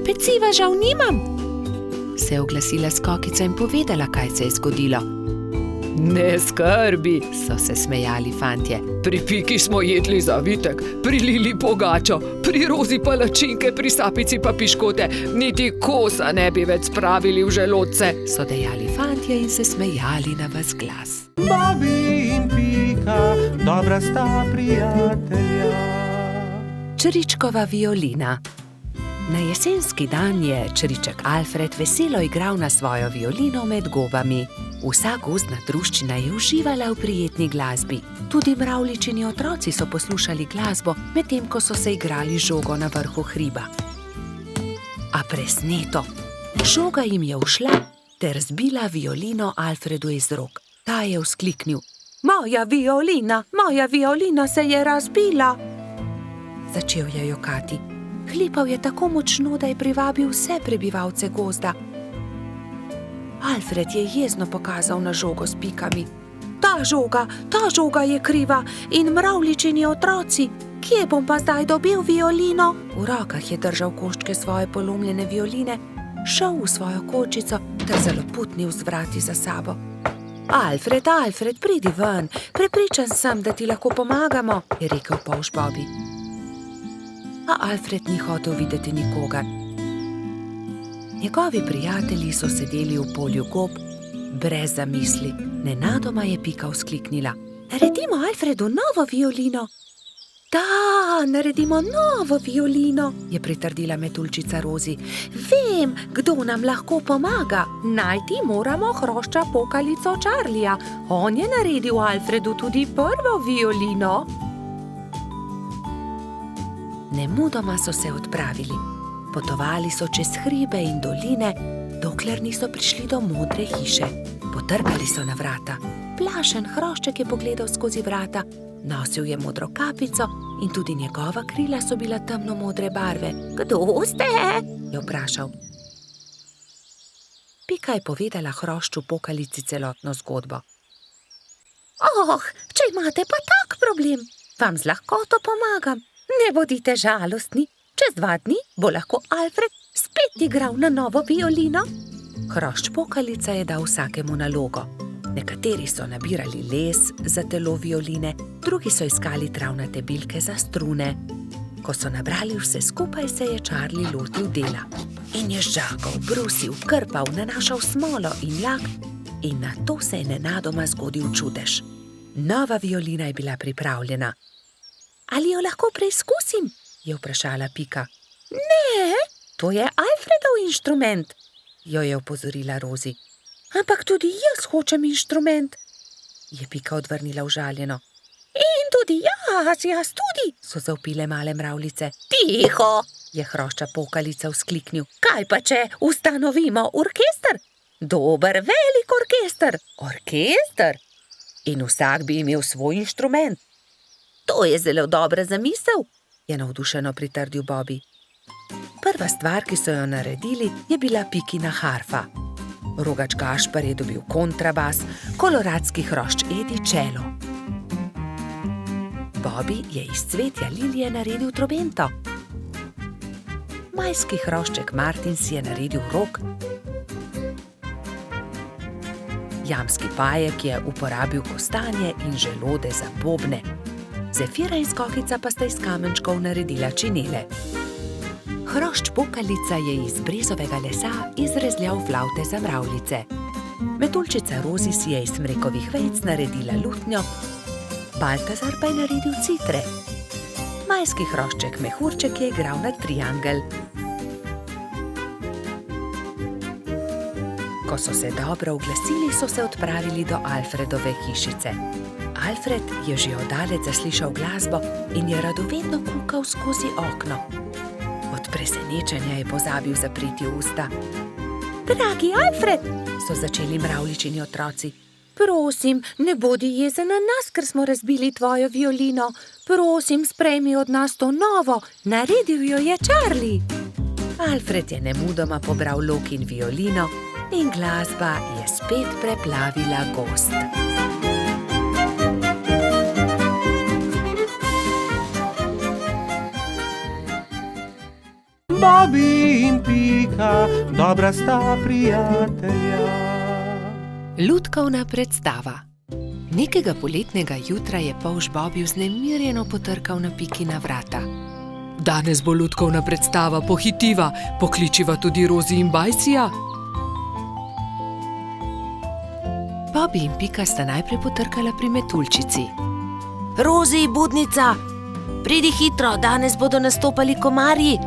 Peciva žal nimam, se je oglasila Skokica in povedala, kaj se je zgodilo. Ne skrbi, so se smejali fantje. Pri Piki smo jedli zavitek, pri Lili pogačo, pri Rozi palačinke, pri Sapici pa piškote, niti kosa ne bi več spravili v želodce, so dejali fantje in se smejali na ves glas. Bobby in Pika, dobra sta prijatelja. Čričkova violina. Na jesenski dan je čriček Alfred veselo igral na svojo violino med gobami. Vsa gozdna druščina je uživala v prijetni glasbi. Tudi mravljičini otroci so poslušali glasbo, medtem ko so se igrali žogo na vrhu hriba. A presneto, žoga jim je ušla ter zbila violino Alfredu iz rok. Ta je vzkliknil: moja violina se je razbila! Začel je jokati. Hlipal je tako močno, da je privabil vse prebivalce gozda. Alfred je jezno pokazal na žogo s pikami. Ta žoga je kriva in mravljičini otroci. Kje bom pa zdaj dobil violino? V rokah je držal koščke svoje polomljene violine, šel v svojo kočico ter zaloputnil z vrati za sabo. Alfred, pridi ven, prepričan sem, da ti lahko pomagamo, je rekel polž Bobby. A Alfred ni hotel videti nikogar. Njegovi prijatelji so sedeli v polju gob, brez zamisli. Nenadoma je Pika vzkliknila: naredimo Alfredu novo violino! Da, naredimo novo violino, je pritrdila metuljčica Rozi. Vem, kdo nam lahko pomaga. Najti moramo hrošča pokalico Charlija. On je naredil Alfredu tudi prvo violino. Nemudoma so se odpravili. Potovali so čez hribe in doline, dokler niso prišli do modre hiše. Potrkali so na vrata. Plašen hrošček je pogledal skozi vrata. Nosil je modro kapico in tudi njegova krila so bila temno-modre barve. Kdo ste? Je vprašal. Pika je povedala hrošču pokalici celotno zgodbo. Če imate pa tak problem, vam z lahkoto pomagam. Ne bodite žalostni. Čez 2 dni bo lahko Alfred spet igral na novo violino. Hrošč pokalica je dal vsakemu nalogo. Nekateri so nabirali les za telo violine, drugi so iskali travnate bilke za strune. Ko so nabrali vse skupaj, se je Charlie lotil dela. In je žagal, brusil, krpal, nanašal smolo in lak in nato se je nenadoma zgodil čudež. Nova violina je bila pripravljena. Ali jo lahko preizkusim? Je vprašala Pika. Ne, to je Alfredov inštrument, jo je opozorila Rozi. Ampak tudi jaz hočem inštrument, je Pika odvrnila užaljeno. In tudi jaz tudi, so zavpile male mravljice. Tiho, je hrošča pokalica vzkliknil. Kaj pa če ustanovimo orkester? Dober, velik orkester. Orkester? In vsak bi imel svoj inštrument. To je zelo dobra zamisel, je navdušeno pritrdil Bobby. Prva stvar, ki so jo naredili, je bila Pikina harfa. Rogač Gašper je dobil kontrabas, koloradski hrošč Edi čelo. Bobby je iz cvetja lilije naredil trobento. Majski hrošček Martin si je naredil rog. Jamski pajek je uporabil kostanje in želode za bobne. Zefira in Skokica pa sta iz kamenčkov naredila činele. Hrošč pokalica je iz brezovega lesa izrezljal flavte za mravljice. Metuljčica Rozi si je iz smrekovih vejic naredila lutnjo, Baltazar pa je naredil citre. Majski hrošček Mehurček je igral na triangel. Ko so se dobro oglasili, so se odpravili do Alfredove hišice. Alfred je že oddaleč zaslišal glasbo in je radovedno kukal skozi okno. presenečenja je pozabil zapreti usta. Dragi Alfred, so začeli mravljičini otroci. Prosim, ne bodi jezen na nas, ker smo razbili tvojo violino. Prosim, sprejmi od nas to novo. Naredil jo je Charlie. Alfred je nemudoma pobral lok in violino in glasba je spet preplavila gozd. Bobby in Pika, dobra sta prijatelja. Lutkovna predstava. Nekega poletnega jutra je polž Bobby vznemirjeno potrkal na Pikina vrata. Danes bo lutkovna predstava, pohitiva, pokličiva tudi Rozi in Bajsija. Bobby in Pika sta najprej potrkala pri metuljčici. Rozi, budnica, pridi hitro, danes bodo nastopali komarji.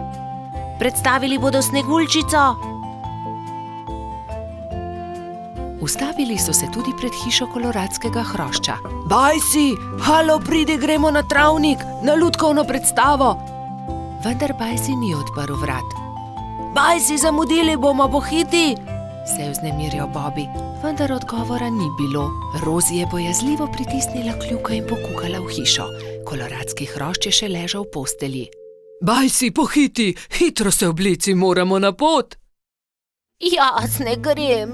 Predstavili bodo Sneguljčico. Ustavili so se tudi pred hišo koloradskega hrošča. Bajsi, halo, pridi, gremo na travnik, na lutkovno predstavo. Vendar Bajsi ni odprl vrat. Bajsi, zamudili bomo, pohiti, se je vznemirjal Bobby, vendar odgovora ni bilo. Rozi je bojazljivo pritisnila kljuka in pokukala v hišo. Koloradski hrošč je še ležal v postelji. Bajsi, pohiti, hitro se oblici, moramo na pot. Jaz ne grem,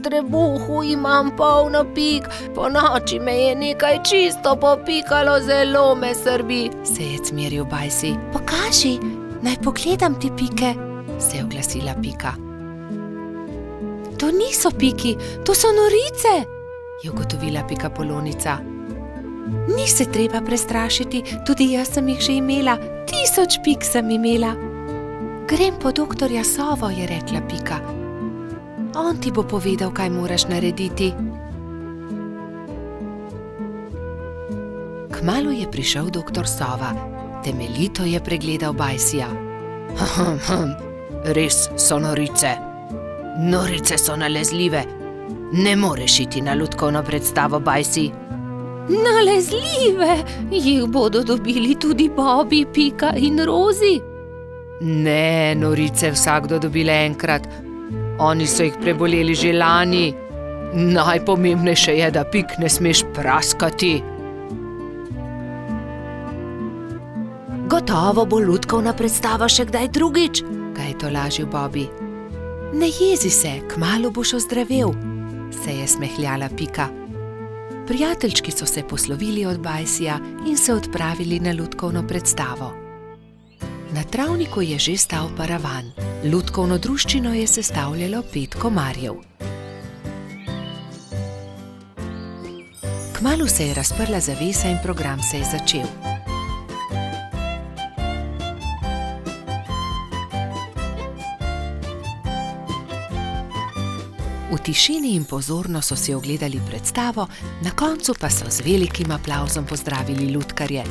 trebuhu imam polno pik, po noči me je nekaj čisto popikalo, zelo me srbi, se je cmeril Bajsi. Pokaži, naj pogledam ti pike, se je oglasila Pika. To niso piki, to so norice, je ugotovila Pika Polonica. Ni se treba prestrašiti, tudi jaz sem jih že imela, 1000 pik sem imela. Grem po doktorja Sovo, je rekla Pika. On ti bo povedal, kaj moraš narediti. Kmalu je prišel doktor Sova. Temeljito je pregledal Bajsija. Res so norice. Norice so nalezljive. Ne moreš iti na lutkovno predstavo, Bajsi. Nalezljive? Jih bodo dobili tudi Bobby, Pika in Rozi? Ne, norice vsakdo dobile enkrat. Oni so jih preboleli že lani. Najpomembnejše je, da pik ne smeš praskati. Gotovo bo lutkovna predstava še kdaj drugič, ga je tolažil Bobby. Ne jezi se, kmalu boš ozdravel, se je smehljala Pika. Prijateljčki so se poslovili od Bajsija in se odpravili na lutkovno predstavo. Na travniku je že stal paravan. Lutkovno druščino je sestavljalo 5 komarjev. Kmalu se je razprla zavesa in program se je začel. V tišini in pozorno so si ogledali predstavo, na koncu pa so z velikim aplavzom pozdravili lutkarje.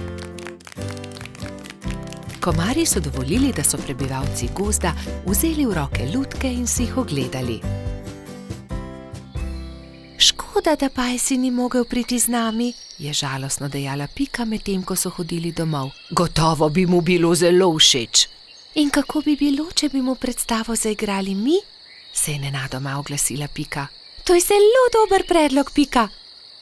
Komarji so dovolili, da so prebivalci gozda vzeli v roke lutke in si jih ogledali. Škoda, da Bajsi ni mogel priti z nami, je žalostno dejala Pika, medtem ko so hodili domov. Gotovo bi mu bilo zelo všeč. In kako bi bilo, če bi mu predstavo zaigrali mi? Se je nenadoma oglasila Pika. To je zelo dober predlog, Pika,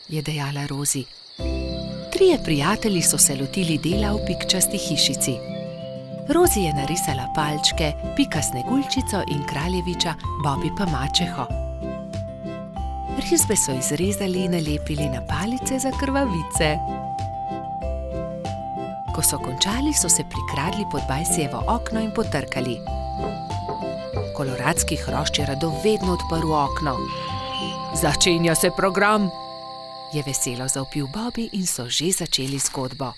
je dejala Rozi. 3 prijatelji so se lotili dela v pikčasti hišici. Rozi je narisala palčke, Pika Sneguljčico in kraljeviča, Bobby pa mačeho. Risbe so izrezali in nalepili na palice za krvavice. Ko so končali, so se prikradli pod Bajsijevo okno in potrkali. Koloradski hrošč je radovedno odprl okno. Začenja se program, je veselo zavpil Bobby in so že začeli zgodbo.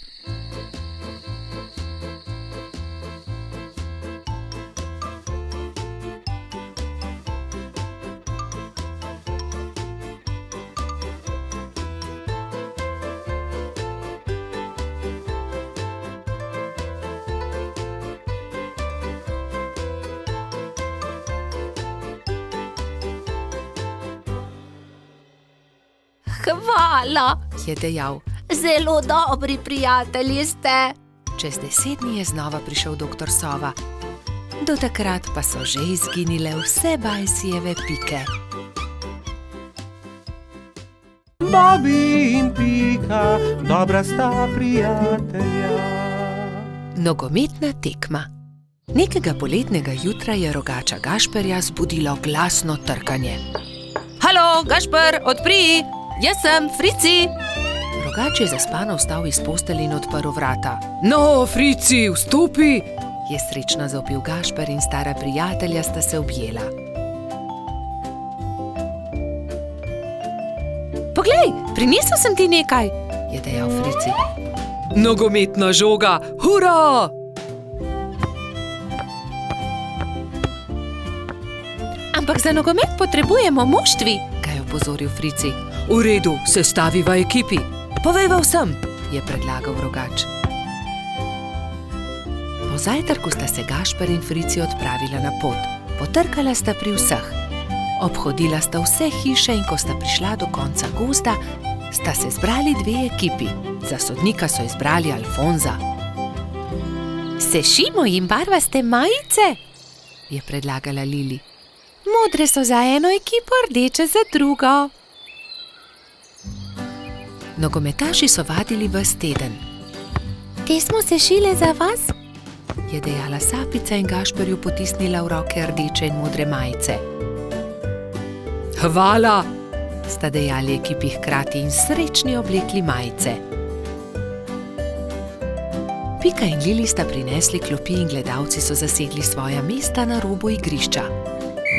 Hvala, je dejal. Zelo dobri prijatelji ste. Čez 10 dni je znova prišel doktor Sova. Do takrat pa so že izginile vse Bajsijeve pike. Bobby in Pika, dobra sta prijatelja. Nogometna tekma. Nekega poletnega jutra je rogača Gašperja zbudilo glasno trkanje. Halo, Gašper, odpri! Jaz sem, Frici! Rogač je zaspano vstal iz postelje in odprl vrata. No, Frici, vstopi! Je srečno zavpil Gašper in stara prijatelja sta se objela. Poglej, prinesel sem ti nekaj, je dejal Frici. Nogometna žoga, hura! Ampak za nogomet potrebujemo moštvi, ga je opozoril Frici. V redu, sestaviva ekipi. Povejva vsem, je predlagal rogač. Po zajtrku sta se Gašper in Frici odpravila na pot. Potrkala sta pri vseh. Obhodila sta vse hiše in ko sta prišla do konca gozda, sta se zbrali dve ekipi. Za sodnika so izbrali Alfonza. Sešimo jim barvaste majice, je predlagala Lili. Modre so za eno ekipo, rdeče za drugo. Nogometaši so vadili ves teden. Te smo sešile za vas, je dejala Sapica in Gašperju potisnila v roke rdeče in modre majice. Hvala, sta dejali ekipi hkrati in srečni oblekli majice. Pika in Lili sta prinesli klopi in gledalci so zasedli svoja mesta na robu igrišča.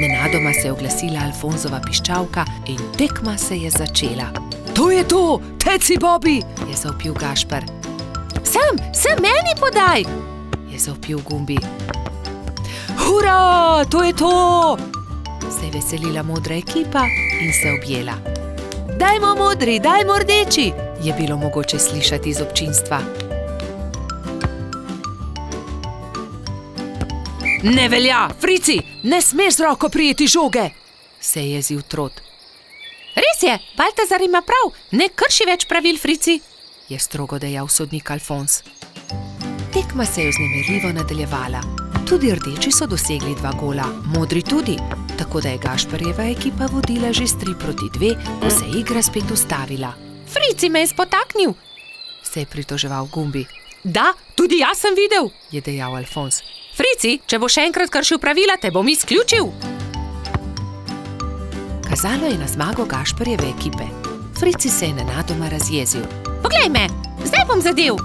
Nenadoma se je oglasila Alfonzova piščalka in tekma se je začela. To je to, teci Bobby, je zavpil Gašper. Sem meni podaj, je zavpil Gumbi. Hura, to je to, se je veselila modra ekipa in se objela. Dajmo modri, dajmo rdeči, je bilo mogoče slišati iz občinstva. Ne velja, Frici, ne smeš z roko prijeti žoge, se je jezil Trot. Res je, Baltazar ima prav, ne krši več pravil, Frici, je strogo dejal sodnik Alfons. Tekma se je vznemirljivo nadaljevala. Tudi rdeči so dosegli 2 gola, modri tudi, tako da je Gašperjeva ekipa vodila že s 3-2, ko se je igra spet ustavila. Frici me je spotaknil, se je pritoževal Gumbi. Da, tudi jaz sem videl, je dejal Alfons. Frici, če bo še enkrat kršil pravila, te bom izključil. Kazalo je na zmago Gašperjeve ekipe. Frici se je nenadoma razjezil. Poglej me, zdaj bom zadel,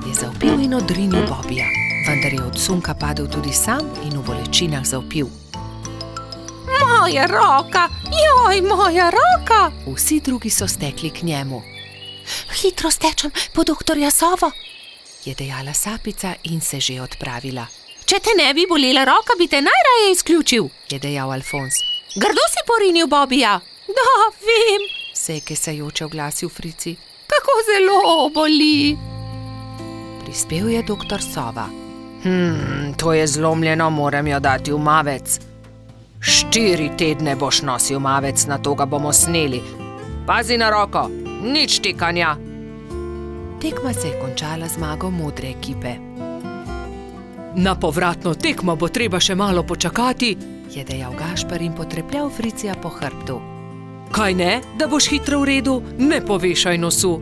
je zavpil in odrinil Bobija, vendar je od sunka padel tudi sam in v bolečinah zavpil. Moja roka, joj, moja roka! Vsi drugi so stekli k njemu. Hitro stečem po doktorja Sovo, je dejala Sapica in se že odpravila. Če te ne bi bolela roka, bi te najraje izključil, je dejal Alfons. Grdo si porinil Bobija. Da, vem, se je kesajoče oglasil Frici. Kako zelo boli. Prispel je doktor Sova. To je zlomljeno, moram jo dati v mavec. 4 tedne boš nosil mavec, na to ga bomo sneli. Pazi na roko, nič tikanja. Tekma se je končala zmago modre ekipe. Na povratno tekmo bo treba še malo počakati, je dejal Gašper in potrepljal Fricija po hrbtu. Kaj ne, da boš hitro v redu, ne povešaj nosu.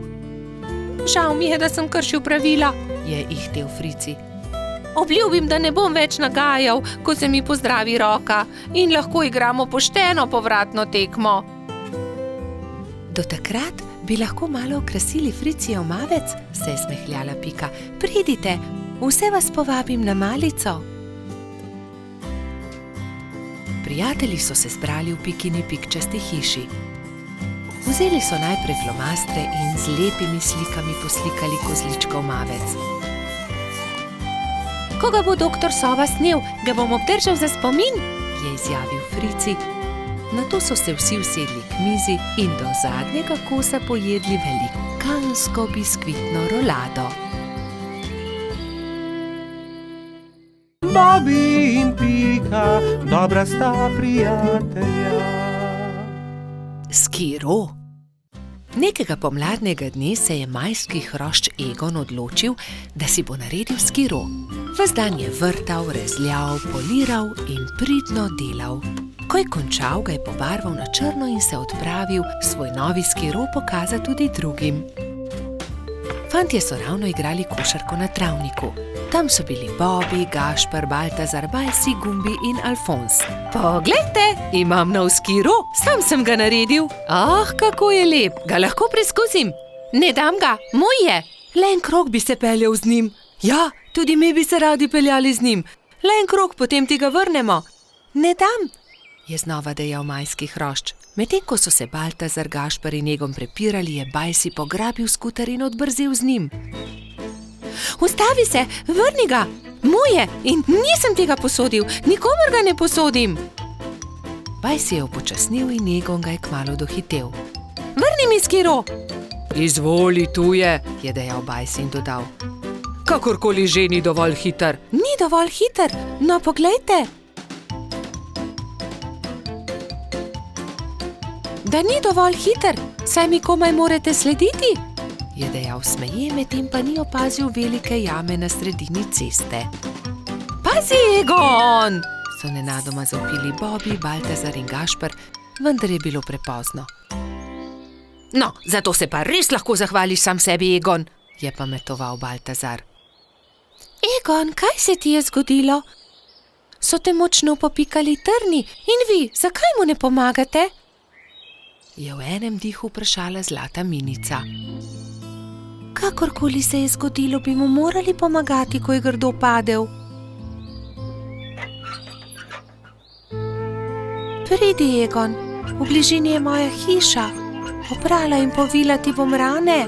Žal mi je, da sem kršil pravila, je ihtel Frici. Obljubim, da ne bom več nagajal, ko se mi pozdravi roka in lahko igramo pošteno povratno tekmo. Do takrat bi lahko malo okrasili Fricijev mavec, se je smehljala Pika. Pridite, vse vas povabim na malico. Prijatelji so se zbrali v Pikini pikčasti hiši. Vzeli so najprej flomastre in z lepimi slikami poslikali kozličkov mavec. Ko ga bo doktor Sova snel, ga bom obdržal za spomin, je izjavil Frici. Nato so se vsi usedli k mizi in do zadnjega kosa pojedli velikansko biskvitno rolado. Bobby in Pika, dobra sta prijatelja. Skiro. Nekega pomladnega dne se je majski hrošč Egon odločil, da si bo naredil skiro. Ves dan je vrtal, rezljal, poliral in pridno delal. Ko je končal, ga je pobarval na črno in se odpravil svoj novi skiro pokazati tudi drugim. Fantje so ravno igrali košarko na travniku. Tam so bili Bobby, Gašper, Baltazar, Bajsi, Gumbi in Alfons. Poglejte, imam nov skiro, sam sem ga naredil. Ah, kako je lep, ga lahko preizkusim. Ne dam ga, moj je. Le en krog bi se peljal z njim. Ja, tudi mi bi se radi peljali z njim. Le en krog, potem ti ga vrnemo. Ne dam, je znova dejal majski hrošč. Medtem ko so se Baltazar, Gašper in Egon prepirali, je Bajsi pograbil skuter in odbrzel z njim. Ustavi se, vrni ga, moj je in nisem tega posodil, nikomur ga ne posodim. Bajsi je upočasnil in Egon ga je kmalu dohitel. Vrni mi skiro. Izvoli, tu je dejal Bajsi in dodal. Kakorkoli že ni dovolj hiter. Ni dovolj hiter, no poglejte. Da ni dovolj hiter, saj mi komaj morate slediti, je dejal smeje, medtem pa ni opazil velike jame na sredini ceste. Pazi, Egon! So nenadoma zavpili Bobby, Baltazar in Gašper, vendar je bilo prepozno. No, zato se pa res lahko zahvališ sam sebi, Egon, je pametoval Baltazar. Egon, kaj se ti je zgodilo? So te močno popikali trni in vi, zakaj mu ne pomagate? Je v enem dihu vprašala zlata minica. Kakorkoli se je zgodilo, bi mu morali pomagati, ko je grdo padel. Pridi, Egon, v bližini je moja hiša. Oprala in povila ti bom rane.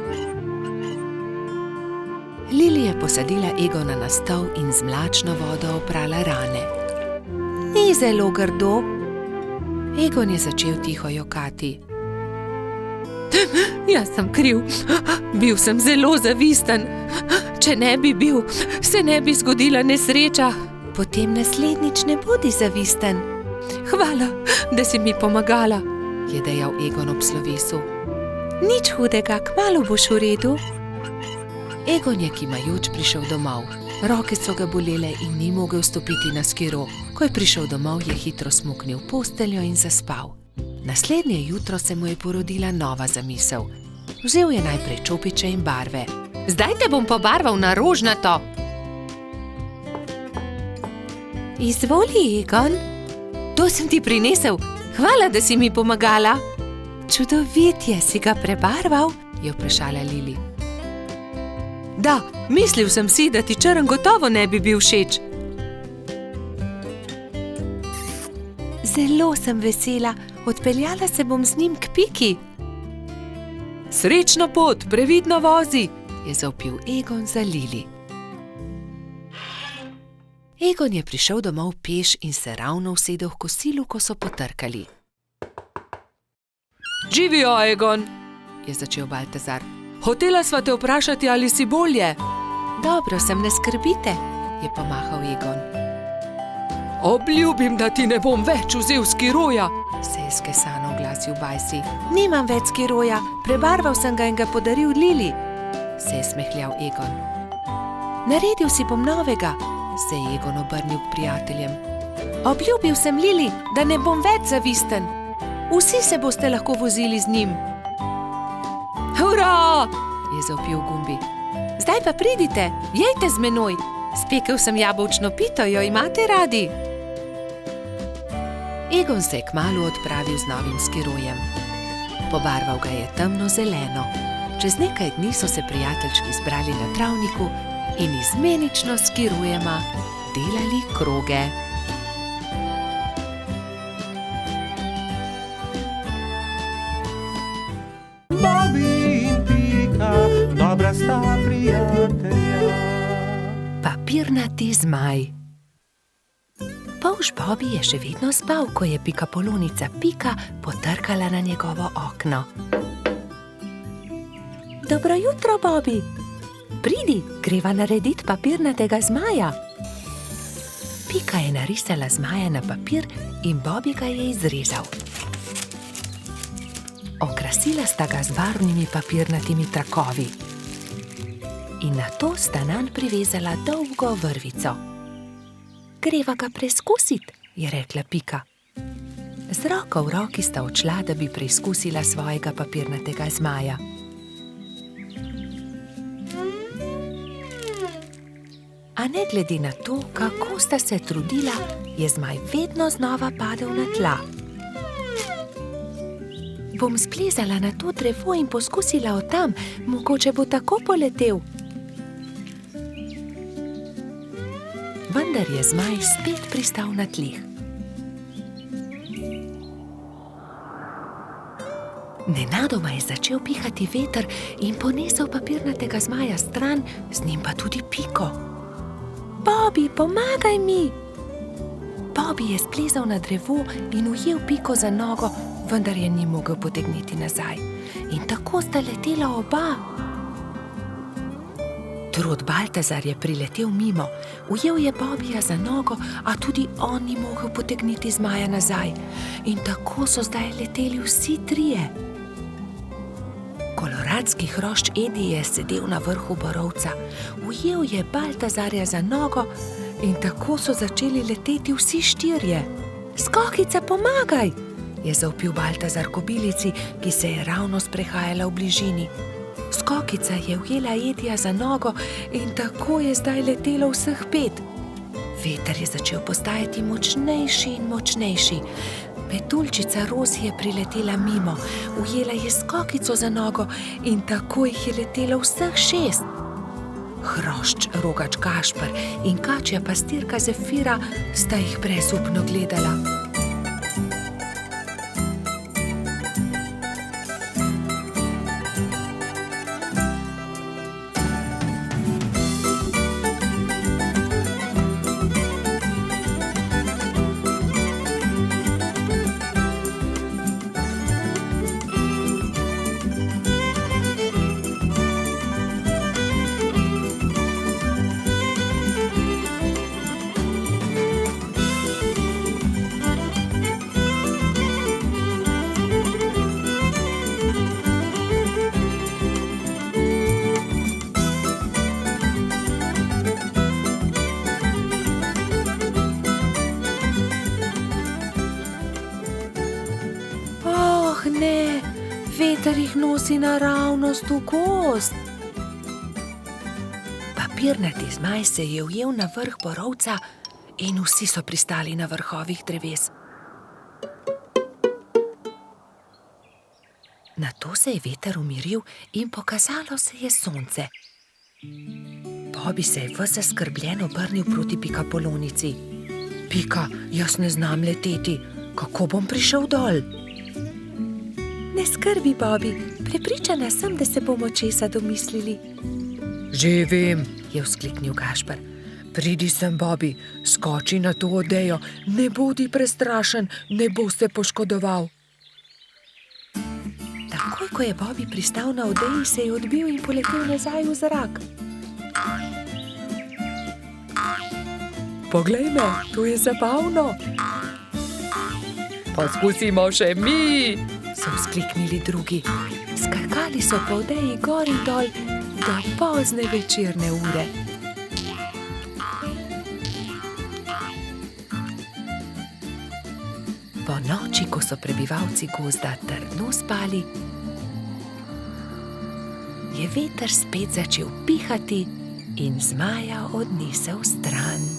Lili je posadila Egona na stol in z mlačno vodo oprala rane. Ni zelo grdo. Egon je začel tiho jokati. Jaz sem kriv, bil sem zelo zavisten. Če ne bi bil, se ne bi zgodila nesreča. Potem naslednjič ne bodi zavisten. Hvala, da si mi pomagala, je dejal Egon ob slovesu. Nič hudega, kmalu boš v redu. Egon je kimajoč prišel domov. Roke so ga bolele in ni mogel stopiti na skiro. Ko je prišel domov, je hitro smuknil v posteljo in zaspal. Naslednje jutro se mu je porodila nova zamisel. Vzel je najprej čopiče in barve. Zdaj te bom pobarval na rožnato. Izvoli, Egon. To sem ti prinesel. Hvala, da si mi pomagala. Čudovit je, si ga prebarval, je vprašala Lili. Da, mislil sem si, da ti črn gotovo ne bi bil všeč. Zelo sem vesela. Odpeljala se bom z njim k Piki. Srečno pot, previdno vozi, je zavpil Egon za Lili. Egon je prišel domov peš in se ravno usedel v kosilu, ko so potrkali. Živijo, Egon, je začel Baltazar. Hotela sva te vprašati, ali si bolje. Dobro sem, ne skrbite, je pomahal Egon. Obljubim, da ti ne bom več vzel skiroja, se je skesano oglasil Bajsi. Nimam več skiroja, prebarval sem ga in ga podaril Lili, se je smehljal Egon. Naredil si bom novega, se je Egon obrnil k prijateljem. Obljubil sem Lili, da ne bom več zavisten. Vsi se boste lahko vozili z njim. Hurra, je zavpil Gumbi. Zdaj pa pridite, jejte z menoj. Spekel sem jabolčno pito, jo imate radi? Egon se je kmalu odpravil z novim skirojem. Pobarval ga je temno zeleno. Čez nekaj dni so se prijateljčki zbrali na travniku in izmenično s skirojema delali kroge. Bobby in Pika, dobra sta prijatelja. Papirnati zmaj. Polž Bobby je še vedno spal, ko je pikapolonica Pika potrkala na njegovo okno. Dobro jutro, Bobby. Pridi, greva narediti papirnatega zmaja. Pika je narisala zmaja na papir in Bobby ga je izrezal. Okrasila Nosila sta ga z barvnimi papirnatimi trakovi. In nato sta nanj privezala dolgo vrvico. Greva ga preizkusit, je rekla Pika. Z roko v roki sta odšla, da bi preizkusila svojega papirnatega zmaja. A ne glede na to, kako sta se trudila, je zmaj vedno znova padel na tla. Bom splezala na to drevo in poskusila od tam, mogoče bo tako poletel. Vendar je zmaj spet pristal na tleh. Nenadoma je začel pihati veter in ponesel papirnatega zmaja stran, z njim pa tudi Piko. Bobby, pomagaj mi! Bobby je splezal na drevo in ujel Piko za nogo, vendar je ni mogel potegniti nazaj. In tako sta letela oba. Trud Baltazar je priletel mimo, ujel je Bobbyja za nogo, a tudi on ni mogel potegniti zmaja nazaj. In tako so zdaj leteli vsi trije. Koloradski hrošč Edi je sedel na vrhu borovca, ujel je Baltazarja za nogo in tako so začeli leteti vsi štirje. Skokica, pomagaj! Je zavpil Baltazar kobilici, ki se je ravno sprehajala v bližini. Skokica je ujela Edija za nogo in tako je zdaj letelo vseh 5. Veter je začel postajati močnejši in močnejši. Petuljčica Rozi je priletela mimo, ujela je Skokico za nogo in tako jih je letelo vseh 6. Hrošč Rogač Gašper in kačja pastirka Zefira sta jih brezupno gledala. Ne, veter jih nosi naravnost v gozd. Papirnati zmaj se je ujel na vrh borovca in vsi so pristali na vrhovih dreves. Nato se je veter umiril in pokazalo se je sonce. Bobby se je ves zaskrbljen obrnil proti pikapolonici. Pika, jaz ne znam leteti, kako bom prišel dol? Ne skrbi, Bobby, prepričana sem, da se bomo česa domislili. Že vem, je vzkliknil Gašper. pridi sem, Bobby, skoči na to odejo, ne bodi prestrašen, ne bo se poškodoval. Takoj, ko je Bobby pristal na odeji, se je odbil in poletel nazaj v zrak. Poglej me, to je zabavno. Poskusimo še mi, so vzkliknili drugi. Skakali so po odeji gor in dol do pozne večerne ure. Po noči, ko so prebivalci gozda trdno spali, je veter spet začel pihati in zmaja odnesel stran.